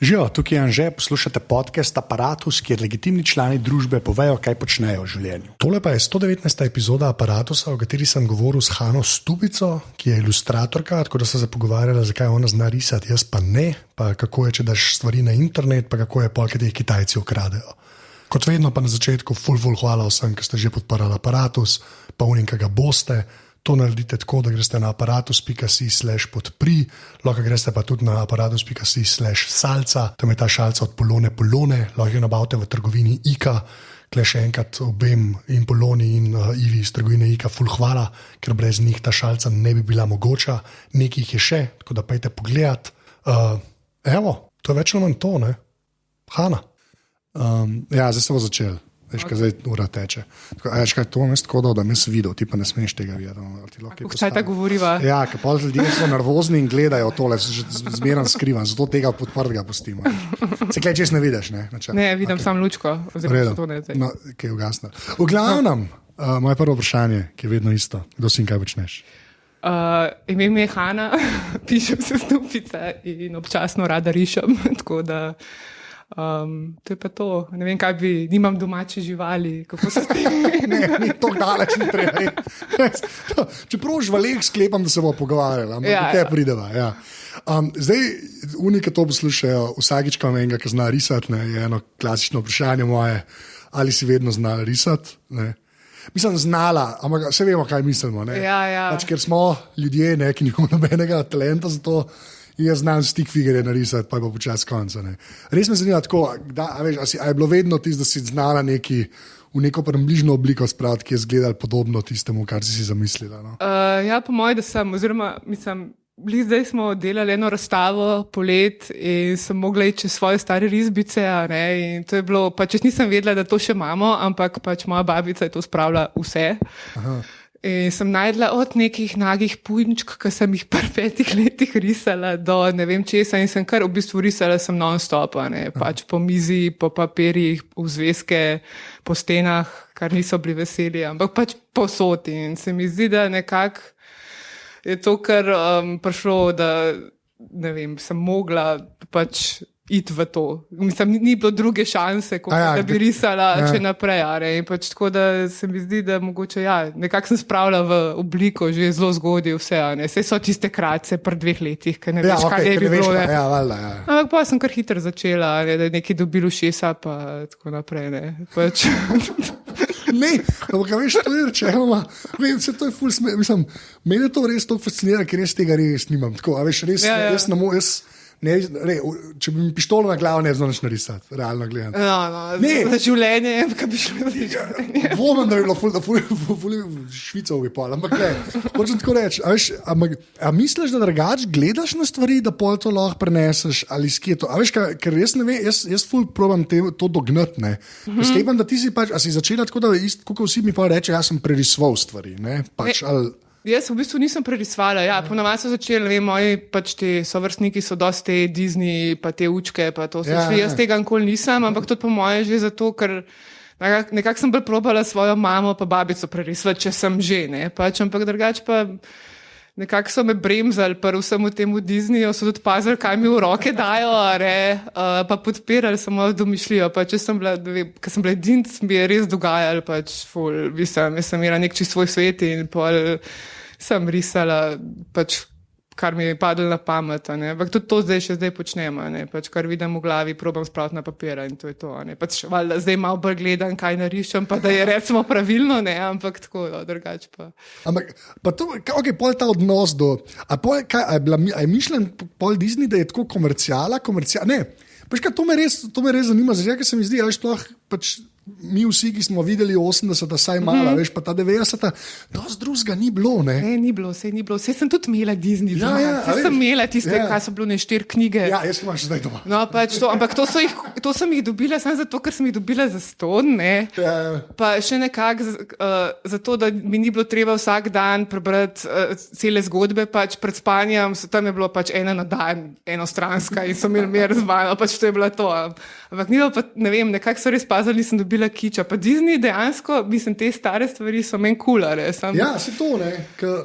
Živijo, tukaj je Anže, poslušate podcast Apparatus, kjer legitimni člani družbe povejo, kaj počnejo v življenju. Tole pa je 119. epizoda Apparatusa, o kateri sem govoril s Hano Stubico, ki je ilustratorka, tako da sem se pogovarjala, zakaj ona zna risati, jaz pa ne, pa kako je, če daš stvari na internet, pa kako je pol, kaj ti Kitajci ukradejo. Kot vedno pa na začetku ful hvala vsem, ki ste že podprli Apparatus, pa unim, kaj ga boste. To naredite tako, da greste na apparatus.si/podpri, lahko greste pa tudi na apparatus.si/salca, tam je ta šalca od Polone, lahko jo nabavite v trgovini Ika, kle še enkrat obem in Poloni in Ivi iz trgovine Ika ful hvala, ker brez njih ta šalca ne bi bila mogoča, nekaj jih je še, tako da pejte pogledat. Evo, to je več ali manj to, ne? Hana. Ja, zdaj se bo začel. Veš, kaj zdaj ura teče. Veš, kaj to je tako, da me si videl, ti pa ne smeš tega videti. Kako čaj ta govoriva? Ja, ker pa ljudje so nervozni in gledajo tole, zmeran skrivam, zato tega podprtega pustimo. Se kaj čez ne vidiš, ne? Ne, vidim okay. Sam lučko. No, kaj je ugasno. V glavnem, moje prvo vprašanje, ki je vedno isto. Kdo si in kaj počneš? Ime mi je Hana, pišem se Stubica in občasno rada rišem, tako da... to je pa to, ne vem kaj bi, nimam domače živali, kako se ti... ni to daleč, ni treba. Čeprav žvaleh sklepam, da se bomo pogovarjali, ampak ja, kaj prideva. Ja. Zdaj, unike to poslušajo, vsakič, ko vam enega, ki zna risati, ne, je eno klasično vprašanje moje, ali si vedno znala risati, ne. Mislim, znala, ampak vse vemo, kaj mislimo, ne. Ja. Pač, ker smo ljudje, ne, ki nimamo nobenega talenta za to, jaz znam stick figure narisati, pa je pa počas konca. Ne. Res me zanima tako, a je bilo vedno tisto, da si znala v neko bližno obliko spraviti, ki je izgledal podobno tistemu, kar si zamislila? No? Ja, po mojem, da sem, oziroma mislim, zdaj smo delali eno razstavo polet in sem mogla iti čez svoje stare risbice, ne, in to je bilo, pač jaz nisem vedela, da to še imamo, ampak pač moja babica je to spravila vse. Aha. In sem najdla od nekih nagih punčk, ki sem jih pri 5 letih risala, do ne vem česa in sem kar v bistvu risala sem non-stop, pač po mizi, po papirjih, v zvezke, po stenah, kar niso bili veseli, ampak pač povsod. In se mi zdi, da nekako je to kar prišlo, da ne vem, sem mogla pač iti v to. Mislim, ni bilo druge šanse, da bi risala še naprej. In pač tako, da se mi zdi, da mogoče, nekako sem spravila v obliko že zelo zgodaj vse. Vse so tiste kratce pri 2 letih, ker ne veš, kaj je bi bilo. Ampak pa sem kar hitro začela, da je nekaj dobilo šesa, pa tako naprej. Pač... Ne, ampak veš, to je rečeno, vse to je ful smer. Mislim, mene to res toliko fascinira, ker res tega res nimam. Tako, a veš, res, jaz ne morem, če bi mi pištolo na glavo, ne znaš narisati, realno gledano. Za življenje, kaj bi šlo za življenje. Dvomem, da bi bilo ful Švicov bi pol, ampak ne, hočem tako reči. A misliš, da drugače gledaš na stvari, da pol to lahko preneseš ali skje to? A veš, ker jaz ne vem, jaz ful probam to dognati, ne. Sklepam, da ti si pač, a si začela tako, da isto, kako vsi mi pa reče, jaz sem prerisoval stvari, ne, pač ali... Jaz v bistvu nisem prerisvala, ponovadi so začeli, ne vem, moji pač ti sovrstniki so dosti Disney, pa te učke, pa to so šli, jaz tega nikoli nisem, ampak tudi po moje že zato, ker nekako sem bolj probala svojo mamo pa babico prerisvati, če sem že, ne, pač, ampak drugače pa nekako so me bremzali pri vsemu temu Disneyju, so tudi pazili, kaj mi v roke dajo, pa podpirali so mojo domišljijo, pa če sem bila, ker sem bila edinc, mi je res dogajalo, pač ful, jaz sem imela nek čist svoj svet in pol sem risala, pač, kar mi je padlo na pamet, ampak tudi to zdaj počnem, pač, kar vidim v glavi, probam spraviti na papira in to je to, pač, valjda, zdaj malo bolj gledam, kaj narišem, pa da je recimo pravilno, ampak tako, drugače pa. Ampak, pa to, pol ta odnos do, a je mišljen pol Disney, da je tako komercijala, ne, pač, to me res zanima, zato, ker se mi zdi, pač, mi vsi, ki smo videli 80-ta, saj mala, veš, pa ta 90-ta, dosti drugega ni bilo, ne? Ne, ni bilo, vse sem tudi imela Disney doma, sem imela tiste, kaj so bilo 4 knjige. Ja, jaz imam še zdaj doma. No, pač to, ampak to sem jih dobila samo zato, ker sem jih dobila za ston, ne? Ja. Pa še nekako zato, da mi ni bilo treba vsak dan prebrati cele zgodbe, pač pred spanjem, tam je bilo pač ena na dan, enostranska in so imeli mir z mano, pač to je bilo to. Ampak ni bilo pa, ne vem, nekako so res pazili, nisem dobila dobila kiča. Pa Disney dejansko, mislim, te stare stvari so meni kulare. Ja, se to ne.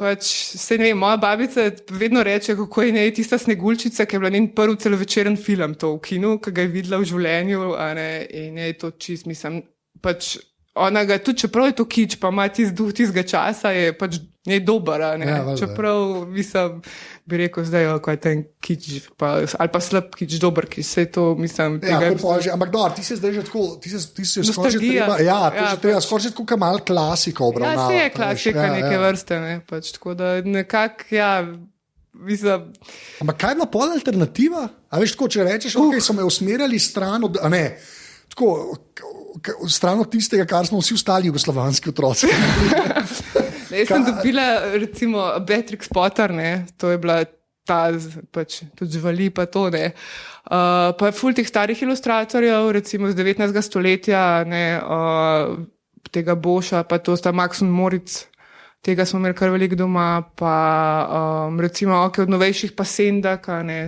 Pač, se ne vem, moja babica vedno reče, kako je tista Sneguljčica, ki je bila njen prvi celovečeren film to v kinu, ki ga je videla v življenju, a ne, in je to čist, mislim, pač ona ga, tudi čeprav je to kič, pa ima tisti duh tistega časa, je pač ne dober, a ne. Ja, čeprav, mislim, bi rekel zdaj, ko je ten kič, ali pa slab kič, dober kič, vse to, mislim, tega... Ja, ampak dobro, ti se zdaj že tako, ti se skoraj treba, treba skoraj tako mal klasiko obravnava. Ja, se je klasika neke vrste, ne, pač tako da nekako, ja, mislim... Ampak kaj je bila pol alternativa? A veš, tako, če rečeš, ok, so me usmerjali stran od, a ne, tako, stran od tistega, kar smo vsi ostali jugoslovanski otroci. Jaz sem dobila, recimo, Beatrix Potter, ne, to je bila ta, pač, tudi živali pa to, ne. Pa je ful teh starih ilustratorjev, recimo z 19. stoletja, ne, tega Boša, pa to sta Max und Moritz, tega smo imeli kar veliko doma, pa recimo, ok, od novejših pa Sendak, ne,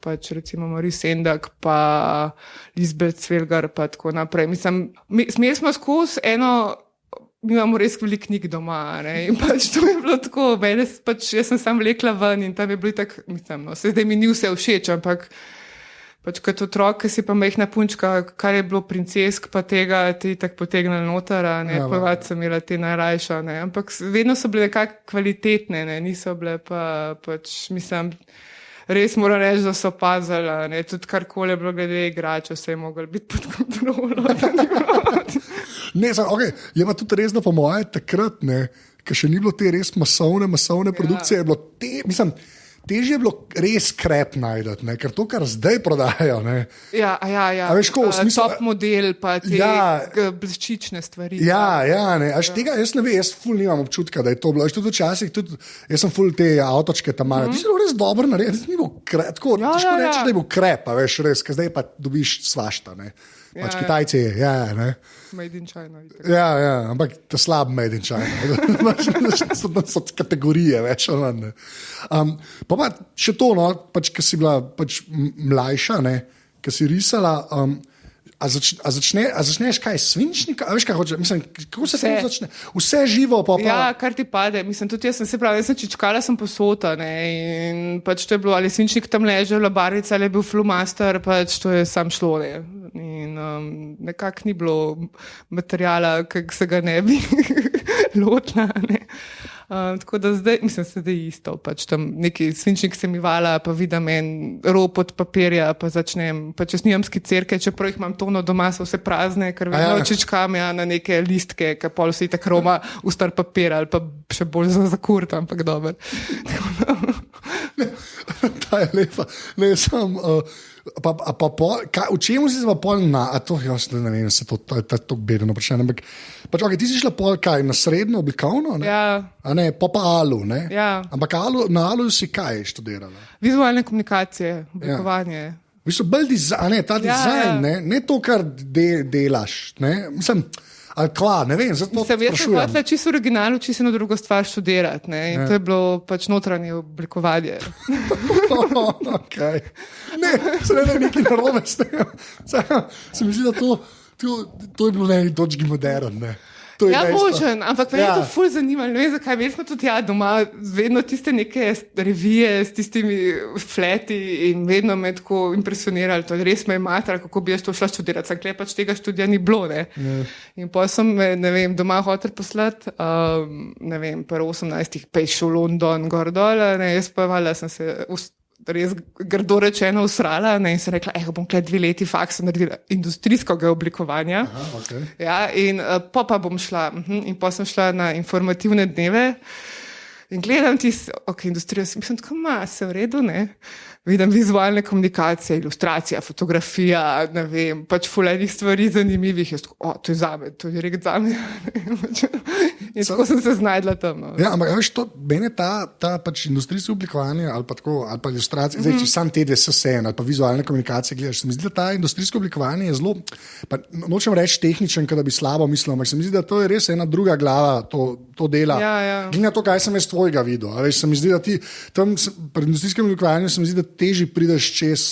pač recimo Marie Sendak, pa Lisbeth Svelgar, pa tako naprej. Mislim, smeli smo skozi eno, mi imamo res veliko knjig doma, ne, in pač to je bilo tako, mene, pač jaz sem sam vlekla ven in tam je bilo tako, mislim, no, zdaj mi ni vse všeč, ampak pač kot otrok, ki si pa majhna punčka, kar je bilo princesk, pa tega ti tako potegnili noter, ne, ja, prvat sem imela te najrajša, ne, ampak vedno so bile nekako kvalitetne, ne, niso bile pa, pač, mislim, res moram reči, da so pazili, ne, tudi karkoli je bilo glede igrača, vse je moglo biti pod kontrolo. Ne, okay. Je pa tudi res, da po moje takrat, ker še ni bilo te res masovne produkcije, je bilo mislim, težje je bilo res krep najdati, ker to, kar zdaj prodajajo. Ja. A veš, ko, smislu, top model, pa te bleščične stvari. Ja, ne. Tega jaz ne vem, jaz ful nimam občutka, da je to bilo. Tudi včasih, jaz sem ful te avtočke tam malo. Ti si res dobro naredil, ni bil krep, tako težko reči, da je bil krep, a veš, res, ker zdaj pa dobiš svašta, ne. Pač Kitajci, ne. Made in China. Ja, ampak to slab made in China. so kategorije več. Pa še to, no, pač, ki si bila pač mlajša, ki si risala, a začneš kaj, svinčnika? A veš, kaj hoče? Mislim, kako se to začne? Vse živo pa... Ja, kar ti pade. Mislim, tudi jaz sem se pravi, jaz sem čičkala, sem posota, ne, in pač to je bilo, ali svinčnik tam leže, labarica, ali je bil flumaster, pač to je sam šlo, ne. In nekako ni bilo materijala, kak se ga ne bi lotila, ne. Tako da zdaj, mislim, sedaj isto, pač tam neki svinčnik se mi vala, pa vidim en rop od papirja, pa začnem, pa če snimam skicerke, čeprav jih imam tono doma, so vse prazne, ker vedno čičkam na neke listke, ker pol se itak roma v star papir, ali pa še bolj za zakurt, ampak dober. Ta je lepa. Ne, sam... v čemu si se pa pol ne vem, se to je tako bedeno vprašanje, ampak pač, okay, ti si šla pol kaj, na srednjo oblikovno, ne? Ja. A ne, pa alu, ne? Ja. Ampak na alu si kaj študirala? Vizualne komunikacije, oblikovanje. Ja. V bistvu bolj dizajn, ne to, kar delaš, ne? Mislim, ali klar, ne vem, zato sprašujem. Jaz sem hotela čisto originalno, čisto eno drugo stvar študirati, ne, in to je bilo pač notranje oblikovanje. Okay. Ne, se ne nekaj narobe s tem. Se mi zdi, da to je bilo na eni točki modern, ne. Ja, možen, ampak me je to ful zanimalo, ne vem zakaj, veš smo tudi doma, vedno tiste neke revije s tistimi fleti in vedno me tako impresionirali, to res me je matrala, kako bi jaz to šla študirati, sam pač tega študija ni bilo, ne. In potem sem me, ne vem, doma hotel poslati, ne vem, pri 18 peš v London, gor dol, ne, jaz pa valjda sem se res grdo rečeno usrala, ne, in sem rekla, bom kle 2 leti faksa naredila industrijskega oblikovanja. Aha, okay. Ja, in pa bom šla, in pa sem šla na informativne dneve in gledam industrijo, mislim, tako se v redu, ne. Vidim vizualne komunikacije, ilustracija, fotografija, ne vem, pač fulejnih stvari zanimivih. Jaz tako, to je zame, to je direkt zame. In tako sem se znajdla tam. No. Ja, ampak veš, mene ta pač industrijsko oblikovanje ali pa ilustracija, zdaj, če sam te dve vse ali pa vizualne komunikacije gledaš, se mi zdi, da ta industrijsko oblikovanje je zelo, pa nočem reči tehničen, da bi slabo mislil, ampak se mi zdi, da to je res ena druga glava, to dela. Ja. Glede na to, kaj sem jaz tvojega videl. Veš, se mi zdi, da ti tam pri industrijskem oblikovanju se mi zdi, da težje prideš čez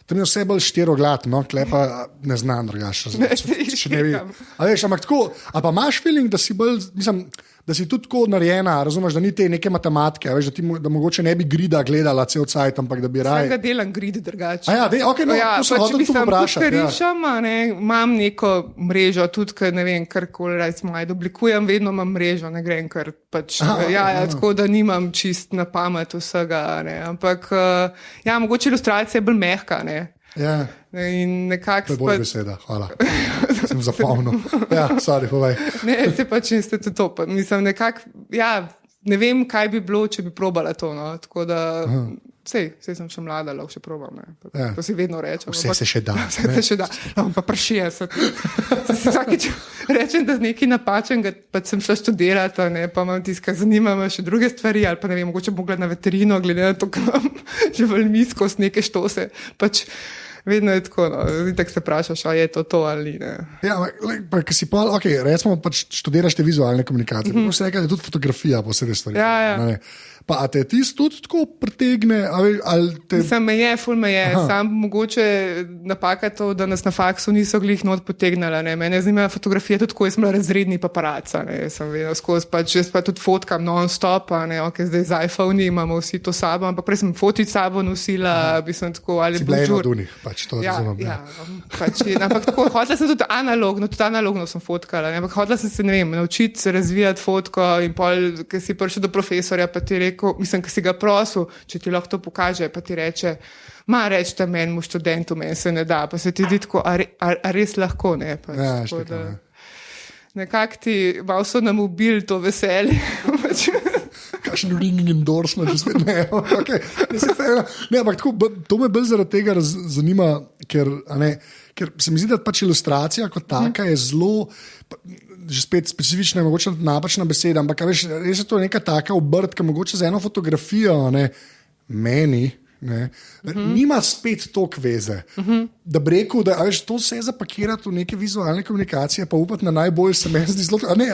To mi je vse bolj štiroglat, no, klepa ne znam drugače. Če ne bi. A veš, ampak tako, a pa imaš feeling, da si bolj, mislim, da si tudi tako narejena, razumeš, da ni te neke matematike, veš, da mogoče ne bi grida gledala cel cajt, ampak da bi raje. Vsega delam grid drugače. A ja, okay, no, to sem hotel tu vprašati. Rišam, imam neko mrežo, tudi, ker ne vem, karkoli recimo, oblikujem, vedno imam mrežo, ne grem, ker pač, tako da nimam čist na pamet vsega, ne, ampak mogoče ilustracija je bolj mehka, ne. Ja. In nekako. To je bolj beseda, hvala. Sem zapomnil. Ja, sorry, povej. Ne, se pač niste to. Mislim, nekako, ne vem, kaj bi bilo, če bi probala to, no. Tako da, sej sem še mlada, lahko še probam, ne. To si vedno rečem. Vse se še da. Vse se še da. Pa pršije se. Vsakič rečem, da z nekaj napačenega, pa sem šla študirati, ne, pa imam tiska, zanima me še druge stvari, ali pa ne vem, mogoče bom gledala na veterino, glede na to, ko imam živalmisko s neke štose, pač vedno je tako, no, tako se vprašaš, a je to ali ne. Ja, pa si pa, recimo, pač študiraš te vizualne komunikacije, pa se reka, da je tudi fotografija posebej stvari. Ja. Pa a te tisto tudi tako pritegne? Mislim, ful me je. Sam mogoče napaka to, da nas na faksu niso glih not potegnala. Ne. Mene zanima fotografija tudi tako, jaz sem bila razredni paparaca. Sem vedela skozi, pač jaz pa tudi fotkam non-stop, zdaj z iPhone imamo vsi to sabo, ampak prej sem fotič sabo nosila, bi sem tako ali bila ena od unih, pač to razumem. Ampak tako, hotela sem tudi analogno sem fotkala, ne. Ampak hotela sem se, ne vem, naučiti se razvijati fotko in pol, ker si prišel do profesorja, pa ti mislim, ki si ga prosil, če ti lahko to pokaže, pa ti reče, rečete menemu študentu, meni se ne da, pa se ti zdi tako, a res lahko, ne? Pač, ja, tako, nekako ti malo so nam ubili to veselje. Kakšen ringing endorsement, že spet ne. Ampak tako, to me bolj zaradi tega zanima, ker se mi zdi, da pač ilustracija kot taka je zelo, že spet specifična, mogoče napačna beseda, ampak veš, res je to neka taka obrt, ki mogoče za eno fotografijo, meni, nima spet toliko veze. Da bi rekel, da veš, to vse zapakirati v neke vizualne komunikacije, pa upati na najbolj se meni zdi zelo. Se mi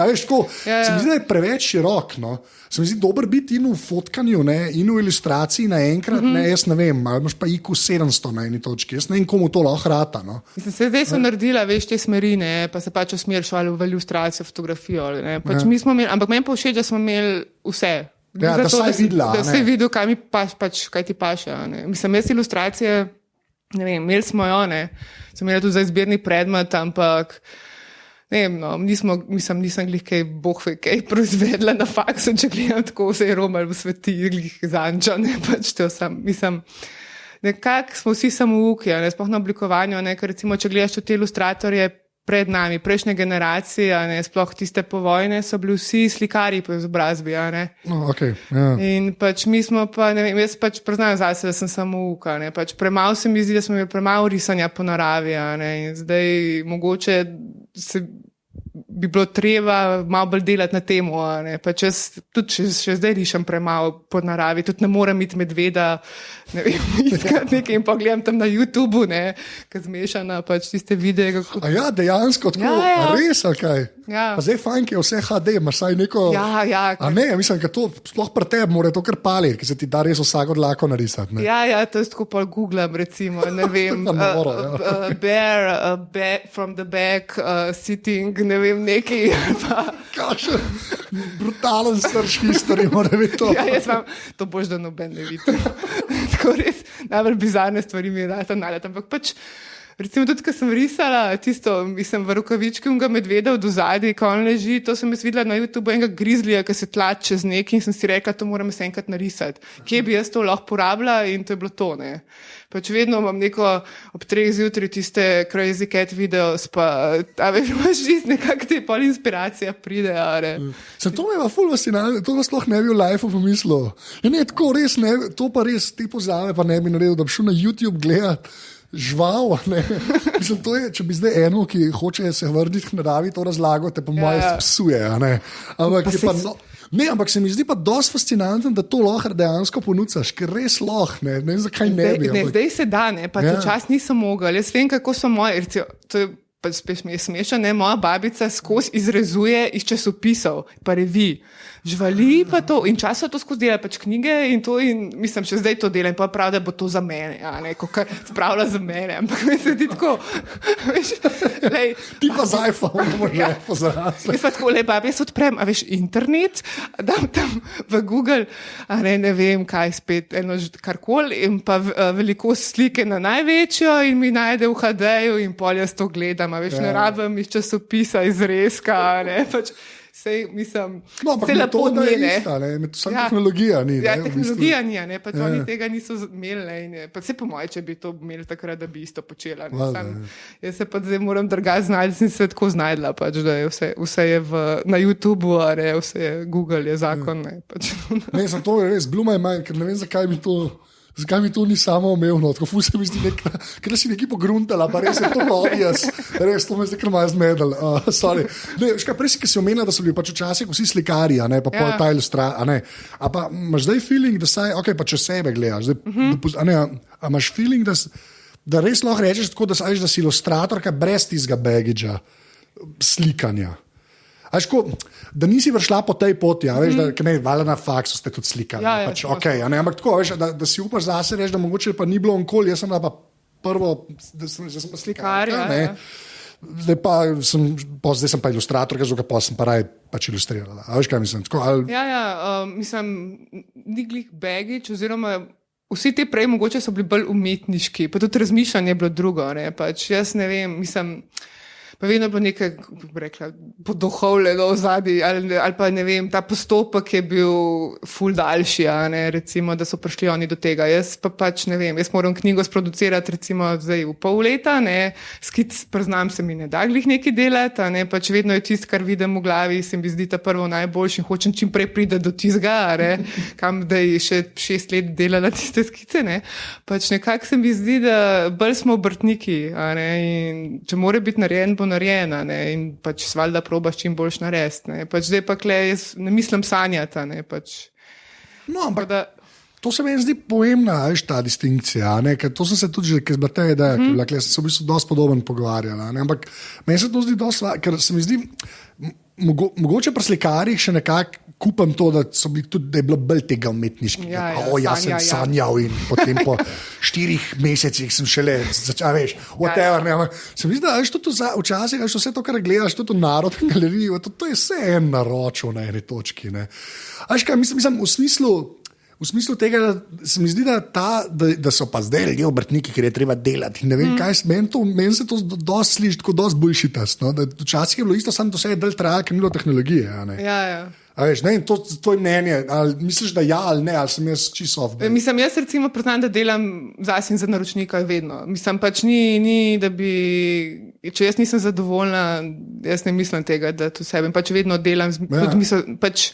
zdi, da je preveč širok. No? Se mi zdi dober biti in v fotkanju, in v ilustraciji naenkrat, jaz ne vem, ali imaš pa IQ 700 na eni točki, jaz ne vem, komu to lahko rata. No? Zdaj sem naredila, veš, te smeri, pa se pač usmeriš ali v ilustracijo, fotografijo. Pač mi smo imeli, ampak meni pa všeč, da smo imeli vse. Da si videl, kaj ti paše. Mislim, jaz ilustracije, ne vem, imeli smo jo, sem imela tudi za izbirni predmet, ampak ne vem, nisem glih kaj bohve, kaj proizvedla na faksu, če gledam tako vse je romal v sveti, glih zanča, pač to sem, mislim, nekako smo vsi samouki, sploh na oblikovanju, ker recimo, če gledaš te ilustratorje pred nami, prejšnje generacije, sploh tiste povojne, so bili vsi slikari po izobrazbi. In pač mi smo pa, ne vem, jaz pač priznam zase, da sem samouka. Pač premalo se mi zdi, da smo imeli premalo risanja po naravi. In zdaj mogoče bi bilo treba malo bolj delati na temo. Pač jaz tudi še zdaj rišem premalo po naravi, tudi ne morem iti medveda, ne vem, iskati nekaj in pogledam tam na YouTubeu, ki zmešana pač tiste videe. Kako... A ja, dejansko tako, res, kaj? Ja. Pa zdaj fajn, ki je vse HD, imaš saj neko... Ja. A ne, mislim, da to sploh pri tebi mora to kar paliti, ki se ti da res vsak od lako narisati. Ne? Ja, to je tako pa googlam, recimo, ne vem, bear from the back, sitting, ne vem, neki. Kakšen brutalen search history mora biti to. Ja, jaz vam, to boš da noben ne vidi. Tako res, najbolj bizarne stvari mi je dati nalet, ampak pač recimo tudi, ko sem risala tisto, mislim, v rokavički unga medveda od ozadij, ko on leži, to sem jaz videla na YouTubeu enega grizlija, ki se tlači čez nekaj in sem si rekla, to moram se enkrat narisati. Kje bi jaz to lahko porabila in to je bilo to, Pač vedno imam neko ob 3 zjutraj tiste crazy cat videos, pa veš, imaš čist nekako te pol inspiracija pride, Se to me je ful fascinantno, to sploh ne bi v lifeu pomislil. Ne, tako res ne, to pa res te pozave pa ne bi naredil, da bi šel na YouTube gledati žval, Mislim, to je, če bi zdaj eno, ki hoče se vrniti k naravi, to razlago, te po moje psuje, Ampak je pa ampak se mi zdi pa dosti fascinantno, da to lahko dejansko ponucaš, ker res lahko, ne vem, zakaj ne bi. Zdaj se da, pa čas nisem mogel. Jaz vem, kako so moje, to je pa spet mi je smešno, ne, moja babica skozi izrezuje iz časopisov, pa revij. Živali pa to in časov to skozi dela, pač knjige in to in mislim, še zdaj to dela in pa prav, da bo to za mene, ja, ne, ko kar spravlja za mene, ampak me se ti tako, veš, lej. Ti pa z iPhone, že pozrasli. Jaz pa tako, lej, babi, jaz odprem, a veš, internet, dam tam v Google, a ne vem, kaj spet, karkoli in pa velikost slike na največjo in mi najde v HD-ju in pol jaz to gledam, a veš, ne rabim iz časopisa, izrezka, ne, pač. Sej, mislim, no, ampak metoda je ista, samo tehnologija ni. Ja, tehnologija ni, ne, pač oni tega niso imeli. Pa se po moje, če bi to imeli takrat, da bi isto počela. Jaz se pa zdaj moram drugače znajti, sem se tako znajdla, pač, da je vse je na YouTubeu, vse je Google, je zakon. Ne, pač. Ne, sem to res, bilo me je manj, ker ne vem, zakaj mi to ni samo omevno, tako ful se mi zdi, ker si neki pogruntala, pa res je to obvious, res to me zdaj kar malo zmedel, sorry. Ne, veš kaj, prej si omenila, da so bili pač včasih vsi slikarji, a ne, pa pol ta ilustracija, a ne. A pa imaš zdaj feeling, da saj, ok, pa če sebe gledaš, zdaj, a imaš feeling, da res lahko rečeš tako, da si ilustratorka brez tistega bagidža slikanja. Ko, da nisi prišla po tej poti, veš, da valjda na faksu ste tudi slikali. Ja, pač, okay, ampak tako, veš, da si upaš zase reči, da mogoče pa ni bilo onkoli, jaz sem bila pa prvo, da sem pa slikar. Zdaj sem pa ilustrator, pa sem pa raj pač ilustrirala. A veš, kaj mislim? Tako, mislim, ni glih baggage, oziroma vsi te prej mogoče so bili bolj umetniški, pa tudi razmišljanje je bilo drugo. Ne? Pač jaz ne vem, mislim... Pa vedno bilo nekaj, kako bi rekla, poduhovljeno v zadnji, ali pa ne vem, ta postopek je bil ful daljši, recimo, da so prišli oni do tega. Jaz pa pač ne vem, jaz moram knjigo sproducirati recimo zdaj v pol leta, skic, priznam, se mi ne da glih nekaj delati, pač vedno je tisto, kar vidim v glavi, se mi zdi ta prvo najboljši in hočem čim prej priti do tizga, kam da je še 6 let delala tiste skice, Pač nekako se mi zdi, da bolj smo obrtniki, in če mora biti narejen, bo narejena, in pač valjda probaš čim boljš narediti. Pač zdaj pa jaz ne mislim sanjati. Pač. No, ampak to se meni zdi pomembna, ta distinkcija, ker to sem se tudi že, ker zbate ideja, ker sem se v bistvu dosti podoben pogovarjala, ampak meni se to zdi dosti, ker se mi zdi, mogoče pri slikarjih še nekako kupam to, da je bilo bolj tega umetniškega. Jaz sem sanjal in potem po 4 mesecih sem šele začel, veš, whatever. Se mi zdi, da včasih vse to, kar gledaš, tudi v Narodni galeriji, to je vse en naročil na eni točki. Mislim, v smislu tega, da se mi zdi, da so pa zdaj ljudje obrtniki, ker je treba delati. Ne vem, kaj meni se to dosti sliši, tako dosti bullshitast. Včasih je bilo isto, samo to se je del trajalo, ker ni bilo tehnologije. Ja. A veš, ne, to je mnenje, ali misliš, da ja ali ne, ali sem jaz čisto off. Mislim, jaz recimo priznam, da delam zase in za naročnika vedno. Mislim, pač ni, da bi, če jaz nisem zadovoljna, jaz ne mislim tega, da to sebe, pač vedno delam, tudi mislim, pač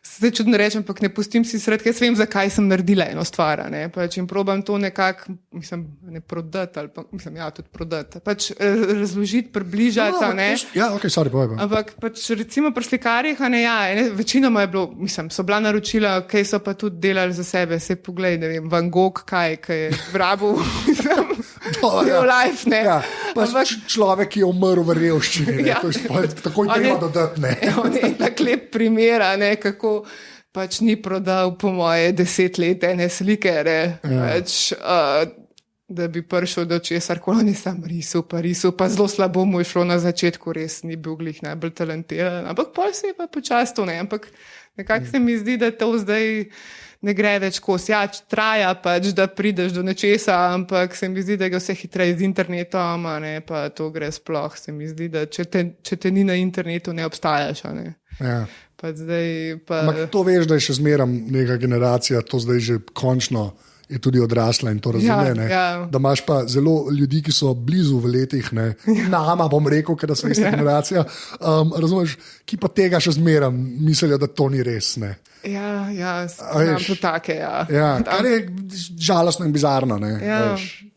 zdaj čudno rečem, ampak ne pustim si sred, ker jaz vem, zakaj sem naredila eno stvar, pač in probam to nekako, mislim, ne prodati, ali pa, mislim, tudi prodati, pač razložiti, približati, povej. Ampak pač recimo pri slikarjih, večinoma je bilo, mislim, so bila naročila, kaj so pa tudi delali za sebe, se poglej, ne vem, Van Gogh, kaj je vrabil, mislim, real life, človek, ki je umrl v revščini, tako je treba dodati, On je tak lep primer, kako pač ni prodal po moje 10 let ene slike, pač, da bi prišel do česar, ko on je sam risal, pa zelo slabo mu je šlo na začetku, res ni bil glih najbolj talentiran, ampak pol se je pa počasto, ampak nekako se mi zdi, da to zdaj ne gre več kos. Ja, traja pač, da prideš do nečesa, ampak se mi zdi, da je vse hitreje z internetom, pa to gre sploh. Se mi zdi, da če te ni na internetu, ne obstajaš. Ja. Ampak to veš, da je še zmeram neka generacija, to zdaj že končno je tudi odrasla in to razume. Da imaš pa zelo ljudi, ki so blizu v letih, nama bom rekel, ker so ista generacija, razumeš, ki pa tega še zmeram mislijo, da to ni res. Ja, znam to take, kar je žalostno in bizarno.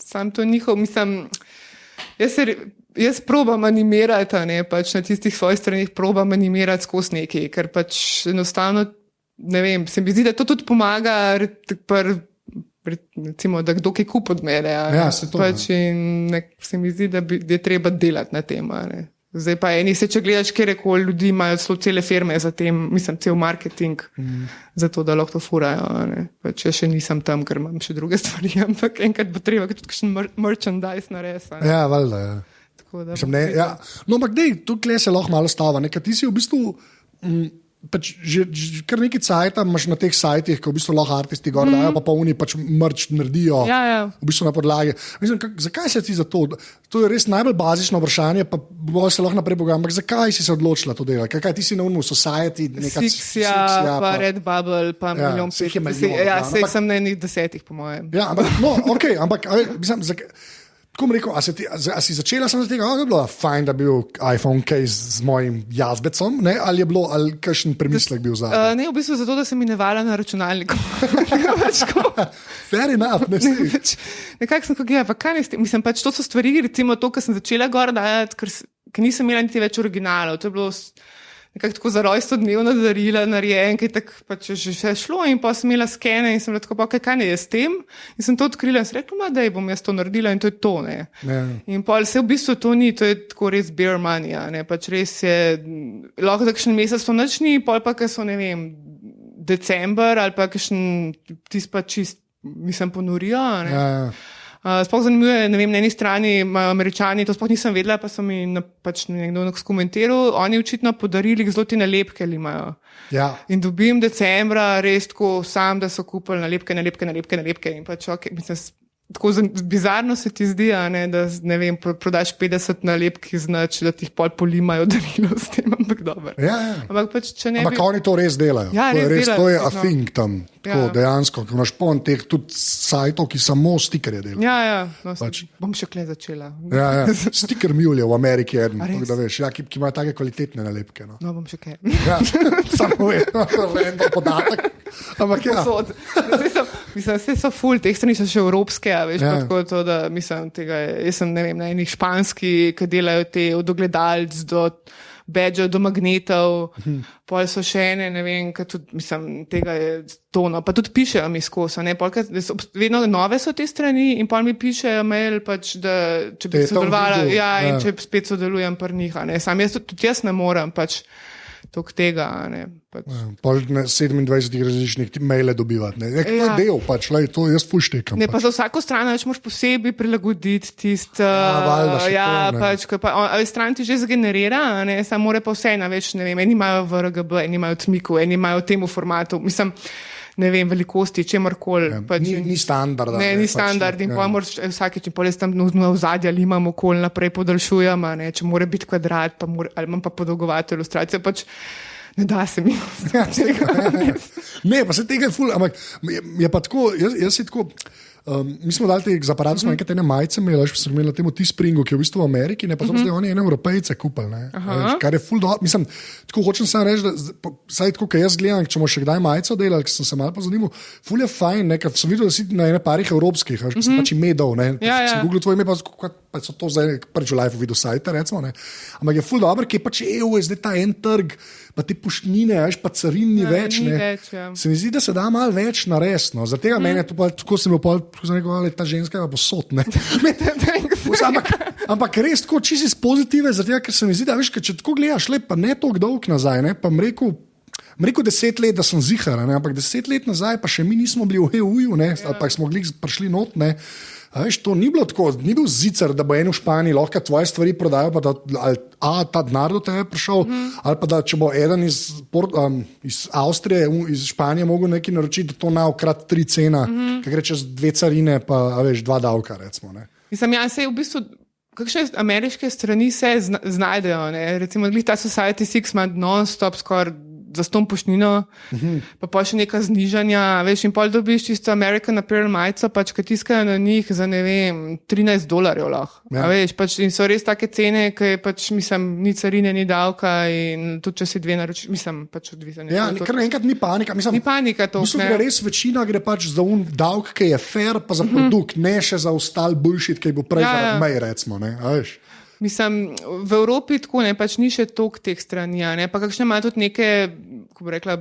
Sam to njihov, mislim, jaz probam animirati, pač na tistih svojih stranih probam animirati skozi nekaj, ker pač enostavno, ne vem, se mi zdi, da to tudi pomaga recimo, da kdo kaj kup od mene. Ja, se to. Pač se mi zdi, da je treba delati na tem. Zdaj pa če gledaš, kjerkoli ljudi imajo celo cele firme za tem, mislim, cel marketing, za to, da lahko to furajo. Pač jaz še nisem tam, ker imam še druge stvari, ampak enkrat bo treba tudi kakšen merchandise narediti. Ja, valjda, ja. Mislim, ne, ja. No, ampak dej, tukaj se lahko malo stava. Ti si v bistvu pač že kar nekaj cajta imaš na teh sajtih, ko v bistvu lahko artisti gor dajo, pa oni pač merch naredijo v bistvu na podlagi. Mislim, zakaj se ti za to? To je res najbolj bazično vprašanje, pa bo se lahko naprej pogajam, ampak zakaj si se odločila to delati? Kaj ti si na Unmu Society? Six, pa Redbubble, pa milijon 50. Ja, sem na enih 10, po mojem. Ja, ampak mislim, tako mi rekel, a si začela sem za tega, da je bilo fajn, da bi bil iPhone case z mojim jazbecom, ne? Ali je bilo, ali kakšen premislek bil za? Ne, v bistvu zato, da sem mi nevala na računalniku. Fair enough, ne si. Nekako sem kako, pa kaj ne s tem? Mislim, pač to so stvari, recimo to, kar sem začela gor dajati, ker nisem imela niti več originalov. To je bilo nekako tako za rojstodnevna darila narejen, ki je tako pač že šlo in pa sem imela skene in sem bila tako, kaj ne je s tem? In sem to odkrila in sem rekla, da bom jaz to naredila in to je to, ne. In pa se v bistvu to ni, to je tako res bare money, ne, pač res je, lahko takšen mesec to nič ni, pol pa, ker so, ne vem, december ali pa kakšen tis pa čist, mislim, ponorijo, ne. Sploh zanimivo je, ne vem, na eni strani Američani, to sploh nisem vedela, pa so mi pač nekdo skomentiral, oni očitno podarili zelo te nalepke ali imajo. Ja. In dobim decembra res tako sam, da so kupili nalepke in pač mislim, tako bizarno se ti zdi, da ne vem, prodaš 50 nalepk znač, da ti jih pol polimajo darilo s tem, ampak dobro. Ja. Ampak pač, če ne ampak oni to res delajo. Ja, to je res delajo, to je a thing tam. Tako, dejansko, ker imaš poln teh tudi sajtov, ki samo stikerje delajo. Ja, no, pač. Bom še kle začela. Ja. Stiker Mule v Ameriki eden, da veš, ki imajo take kvalitetne nalepke. No, bom še kaj. Ja, samo en podatek. Ampak ja. Mislim, vse so ful, teh strani so še evropske, veš, pa tako to, da mislim, jaz sem, ne vem, na enih španski, ki delajo te od ogledalc do badgeov, do magnetov, pol so še ene, ne vem, tudi, mislim, tega je tono, pa tudi pišejo mi skozi, ne, vedno nove so te strani in pol mi pišejo mail, pač, da če bi sodelovala, in če spet sodelujem pri njih, ne, sam tudi jaz ne morem, pač, tok tega, ne. Pač. Pol 27 različnih maile dobivati, ne. To je del, pač, to jaz ful štekam. Ne, pa za vsako stran več moraš posebej prilagoditi tisto, pač, stran ti že zgenerira, ne, samo mora pa vse na več, ne vem, eni imajo v RGB, eni imajo v Tmiku, eni imajo v temu formatu, mislim, ne vem, velikosti, čemorkoli. Ni standard. Ne, ni standard in pa moraš vsakeč, in pol jaz tam v zadnji ali imam okoli naprej podaljšujem, ne, če mora biti kvadrat, ali imam pa podolgovate ilustracije, pač ne da se mi. Ne, pa se tega je ful, ampak je pa tako, jaz si tako, mi smo dali te za aparat, smo enkrat ene majice imeli, pa smo imeli na temu Teespringu, ki je v bistvu v Ameriki, ne, pa so zdaj oni ene Evropejce kupili, ne, kar je ful dobro, mislim, tako hočem sam reči, da saj tako, kaj jaz gledam, če bomo še kdaj majico delali, ker sem se malo pozanimal, ful je fajn, ne, ker sem videl, da si na ene parih evropskih, ker sem pač imedov, ne, sem Google tvoj ime, pa so to zdaj prvič v live videl sajte, recimo, ne, ampak je ful dobro, ker pač EU je zdaj ta en trg, pa te poštnine, pa carin ni več, ne. Se mi zdi, da se da malo več narediti, no. Zaradi tega meni je to pa, tako sem bil pol, tako sem rekel, ali ta ženska je pa posod, ne. Ampak res tako čisto iz pozitive, zaradi tega, ker se mi zdi, da veš, če tako gledaš lep, pa ne toliko dolg nazaj, ne, pa rekel 10 let, da sem zihar, ne, ampak 10 let nazaj, pa še mi nismo bili v EU-ju, ne, ali pa smo prišli not, ne. A veš, to ni bilo tako, ni bil zicer, da bo en v Španiji lahko tvoje stvari prodajal, pa da ta denar do tebe prišel, ali pa da če bo eden iz Avstrije, iz Španije mogel nekaj naročiti, da to na okrat 3 cena, ki gre čez 2 carine, pa veš, 2 davka, recimo. Ne. Mislim, ja, se v bistvu, kakšne ameriške strani se znajdejo, ne, recimo, ta Society 6 ima non-stop skoraj za ston poštnino, pa še neka znižanja, veš, in pol dobiš čisto American Apparel majico, pač, ki tiskajo na njih za, ne vem, $13 lahko. Ja. Veš, pač, in so res take cene, ki pač, mislim, ni carine, ni davka in tudi, če si 2 naroči, mislim, pač odvizanje. Ja, kar naenkrat ni panika. Mislim, ni panika to. Mislim, da res večina gre pač za davk, ki je fair, pa za produkt, ne še za ostal bullshit, ki bo prej zaradi mej, recimo, ne, a veš. Mislim, v Evropi tako ne, pač ni še toliko teh strani, ne, pa kakšne imajo tudi neke, kako bi rekla,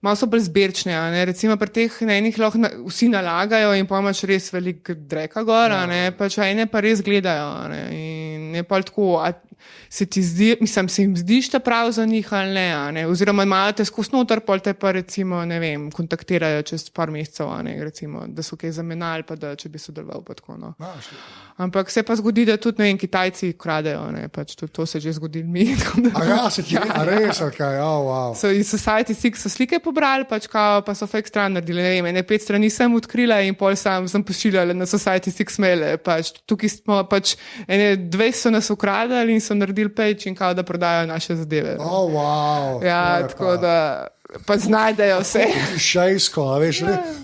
malo so bolj zbirčne, a ne, recimo pri teh na enih lahko vsi nalagajo in pa imaš res velik dreka gor, a ne, pač ene pa res gledajo, a ne, in je pa tako, se ti zdi, mislim, se jim zdiš ta prav za njih ali ne, a ne, oziroma imajo te skozi noter, pol te pa recimo, ne vem, kontaktirajo čez par mesecev, a ne, recimo, da so kaj zamenjali, pa da če bi sodeloval, pa tako, no. Ampak se pa zgodi, da tudi, ne vem, Kitajci kradejo, ne, pač tudi to se že zgodi mi. Se ti res, okay, wow. So iz Society Six so slike pobrali, pač kao, pa so fake stran naredili, ne vem, ene 5 strani sem odkrila in pol sem pošiljala na Society Six maile, pač tukaj smo pač, ene 2 so nas ukradali in so naredili page in kao, da prodajo naše zadeve. Wow. Ja, tako da pa znajdejo vse. Klišejsko, veš,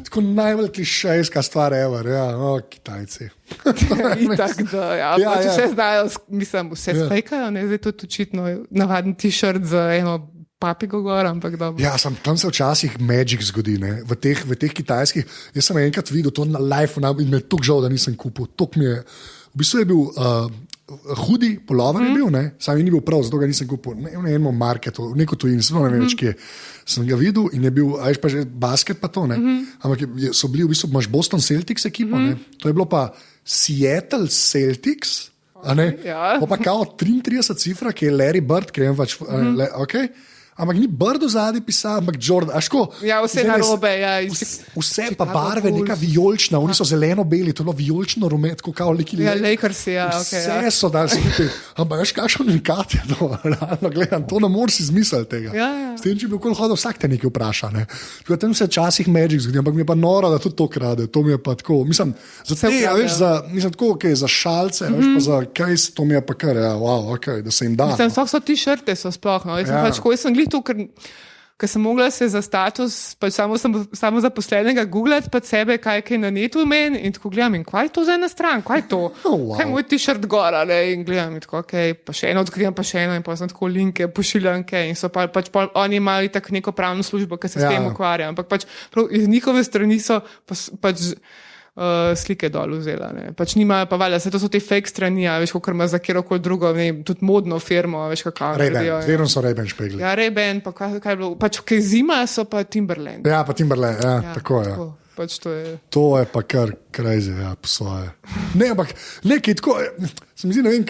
tako najbolj klišejska stvar ever, ja, Kitajci. Itak, da, ja, pač vse znajo, mislim, vse fejkajo, ne, zdaj tudi očitno navaden t-shirt za eno papigo gor, ampak dobro. Ja, tam se včasih magic zgodi, ne, v teh kitajskih, jaz sem enkrat videl to na live in me je tok žal, da nisem kupil, tok mi je, v bistvu je bil hudi polover je bil, ne, sam ni bil prav, zato ga nisem kupil, ne, v enem marketu, v neko tujini, ne vem več kje, sem ga videl in je bil, veš pa že basket pa to, ne, ampak so bili v bistvu, imaš Boston Celtics ekipo, ne, to je bilo pa Seattle Celtics, a ne, pa kao 33 cifra, ki je Larry Bird, ki je pač, okej, ampak ni Bird v zadnji pisal, ampak Jordan, aško? Ja, vse narobe, ja. Vse pa barve, neka vijolična, oni so zeleno-beli, to je bilo vijolično rumet, kot kao liki. Ja, Lakers, ja, okej. Vse so dali se kupiti, ampak veš, kakšno unikat je to, realno gledam, to ne moreš si izmisliti tega. Ja. S tem, če bi okoli hodil, vsak te nekaj vpraša, ne. Tukaj tam se včasih magic zgodi, ampak mi je pa noro, da tudi to krade, to mi je pa tako, mislim, za te, veš, mislim, tako, okay, za šalce, veš, pa za case, to mi je pa kar, ja, wow, okay, da se jim da. Mislim, so t-shirte so sploh, no, jaz sem glih tu, ker sem mogla se za status, pač samo zaposlenega googlati pa sebe, kaj je na netu meni in tako gledam, in kaj je to za ena stran, kaj je to? Kaj je moj t-shirt gora, ne, in gledam, in tako, okay, pa še eno odkrijem, pa še eno in pa sem tako linke, pošiljanke in so pač oni imajo tako neko pravno službo, ki se s tem ukvarja, ampak pač iz njihove strani so pač slike dol vzela, ne. Pač nimajo pa valjda, to so te fake strani, veš, kakor ima za kjerokoli drugo, ne, tudi modno firmo, veš, kakao. Ray-Ban, zverom so Ray-Ban špegli. Ja, Ray-Ban, pa kaj je bilo, pač kaj zima so pa Timberland. Ja, pa Timberland, ja, tako je. Pač to je pa kar crazy, ja, po svoje. Ne, ampak nekaj tako, se mi zdi, ne vem,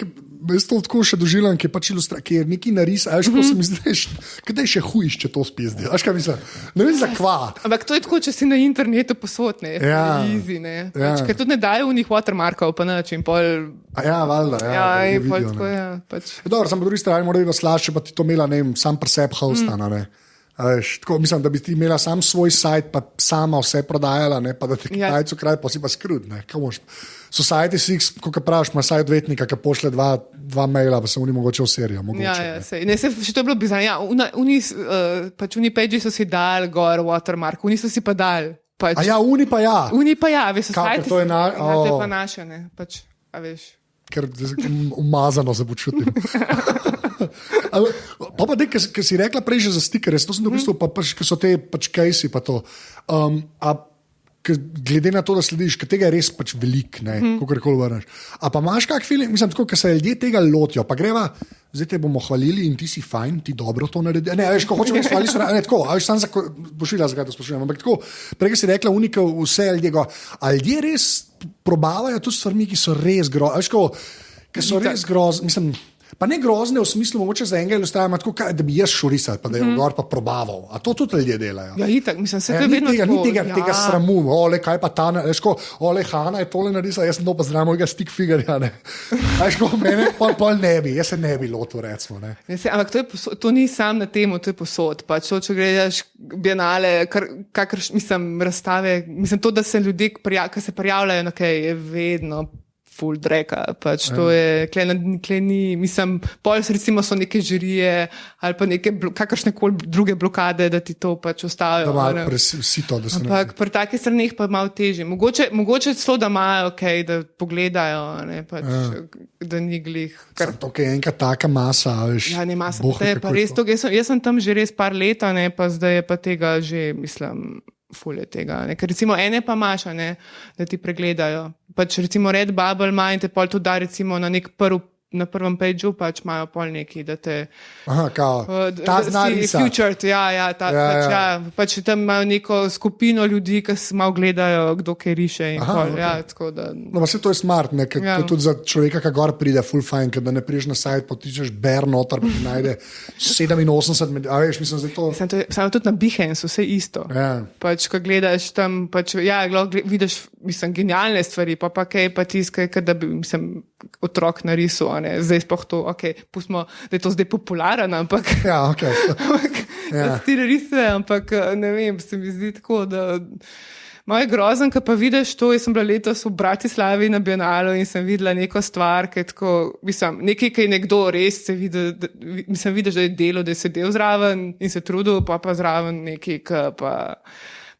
jaz to tako še doživljam, ki je pač ki je neki naris, a veš, ko se mi zdi, kdaj še hujiš, če to spizdi, veš, kaj mislim, ne vem za kva. Ampak to je tako, če si na internetu posod, ne, easy, ne, pač, ker tudi ne dajo v njih watermarkov, pa način, pol. Ja, valjda, ja. Ja, in pol tako, ja, pač. Dobro, sam po drugi strani mora biti slabše, pa ti to imela, ne vem, sam pri sebi hostana, ne. Veš, tako, mislim, da bi ti imela sam svoj sajt, pa sama vse prodajala, ne, pa da ti Kitajcu kraj, pa si pa skrud, ne, kaj moš. Society Six, kot praviš, ima sajt odvetnika, ki pošle dva maila, pa se oni mogoče oserijo. Ja, sej. Ne, še to je bilo bizarno. Ja, pač uni page so si dali gor watermark, uni so si pa dali. Pač, a ja, uni pa ja. Uni pa ja, veš, Society Six. To je te pa naše, ne, pač, a veš. Ker umazano se počutim. Pa dej, ker si rekla prej že za stikere, to sem v bistvu, pa so te pač case-i pa to. Glede na to, da slediš, ker tega je res pač velik, ne, kakorkoli vrneš. A pa imaš kak feeling, mislim, tako, ker se ljudje tega lotijo, pa greva, zdaj te bomo hvalili in ti si fajn, ti dobro to naredi. Ne, veš, ko hočemo hvaliti, ne, tako, a veš, sam za pošilja, zakaj to sprašujem, ampak tako, prej si rekla unika vse ljudje go, a ljudje res probavajo tudi stvarmi, ki so res grozne, mislim, pa ne grozne v smislu, mogoče za enega ilustracija, tako, da bi jaz šurisal, pa da je gor pa probaval. A to tudi ljudje delajo. Ja, itak, mislim, se to je vedno tako. Ni tega sramu, ole, kaj pa ta, veško, ole, Hana je tole narisala, jaz sem to pa zdrav mojega stick figurja, ne. Veško, mene pol ne bi, jaz se ne bi lotil, recimo, ne. Ampak to ni sam na temu, to je posod, pač to, če gledaš bienale, mislim, razstave, mislim, to, da se ljudje, ki se prijavljajo, okay, je vedno full dreka, pač to je, kle ni, mislim, pol recimo so neke žirije ali pa neke kakršnekoli druge blokade, da ti to pač ostavijo. Da malo presito, da se ne. Ampak pri takih straneh pa malo težje. Mogoče celo, da imajo, okay, da pogledajo, ne, pač, da ni glih. To je enka taka masa, veš. Ja, ne masa, to je pa res to, jaz sem tam že res par leta, ne, pa zdaj je pa tega že, mislim, fulje tega, ne, ker recimo ene pa imaš, ne, da ti pregledajo. Pač recimo Redbubble ima in te pol to da recimo na nek na prvem pageu pač imajo pol neki, da te... Aha, kao, ta zna risati. Futured, pač tam imajo neko skupino ljudi, ki malo gledajo, kdo kaj riše in pol, tako da... No, pa se to je smart, ne, to je tudi za človeka, ki gor pride, full fine, da ne priješ na sajt, potičeš bear notar, pa ti najde 87, a veš, mislim, da to... Samo tudi na Behance, vse isto. Pač, ko gledaš tam, pač, vidiš, mislim, genialne stvari, pa kaj pa tiskaj, da bi, mislim, otrok narisal, a ne, zdaj spoh to, pustimo, da je to zdaj popularen, ampak da stil risuje, ampak ne vem, se mi zdi tako, da malo je grozen, ko pa vidiš to, jaz sem bila letos v Bratislavi na Bienalu in sem videla neko stvar, ki je tako, mislim, nekaj, ki je nekdo res se vidi, mislim, vidiš, da je delo, da je sedel zraven in se trudil, pa zraven nekaj, ki pa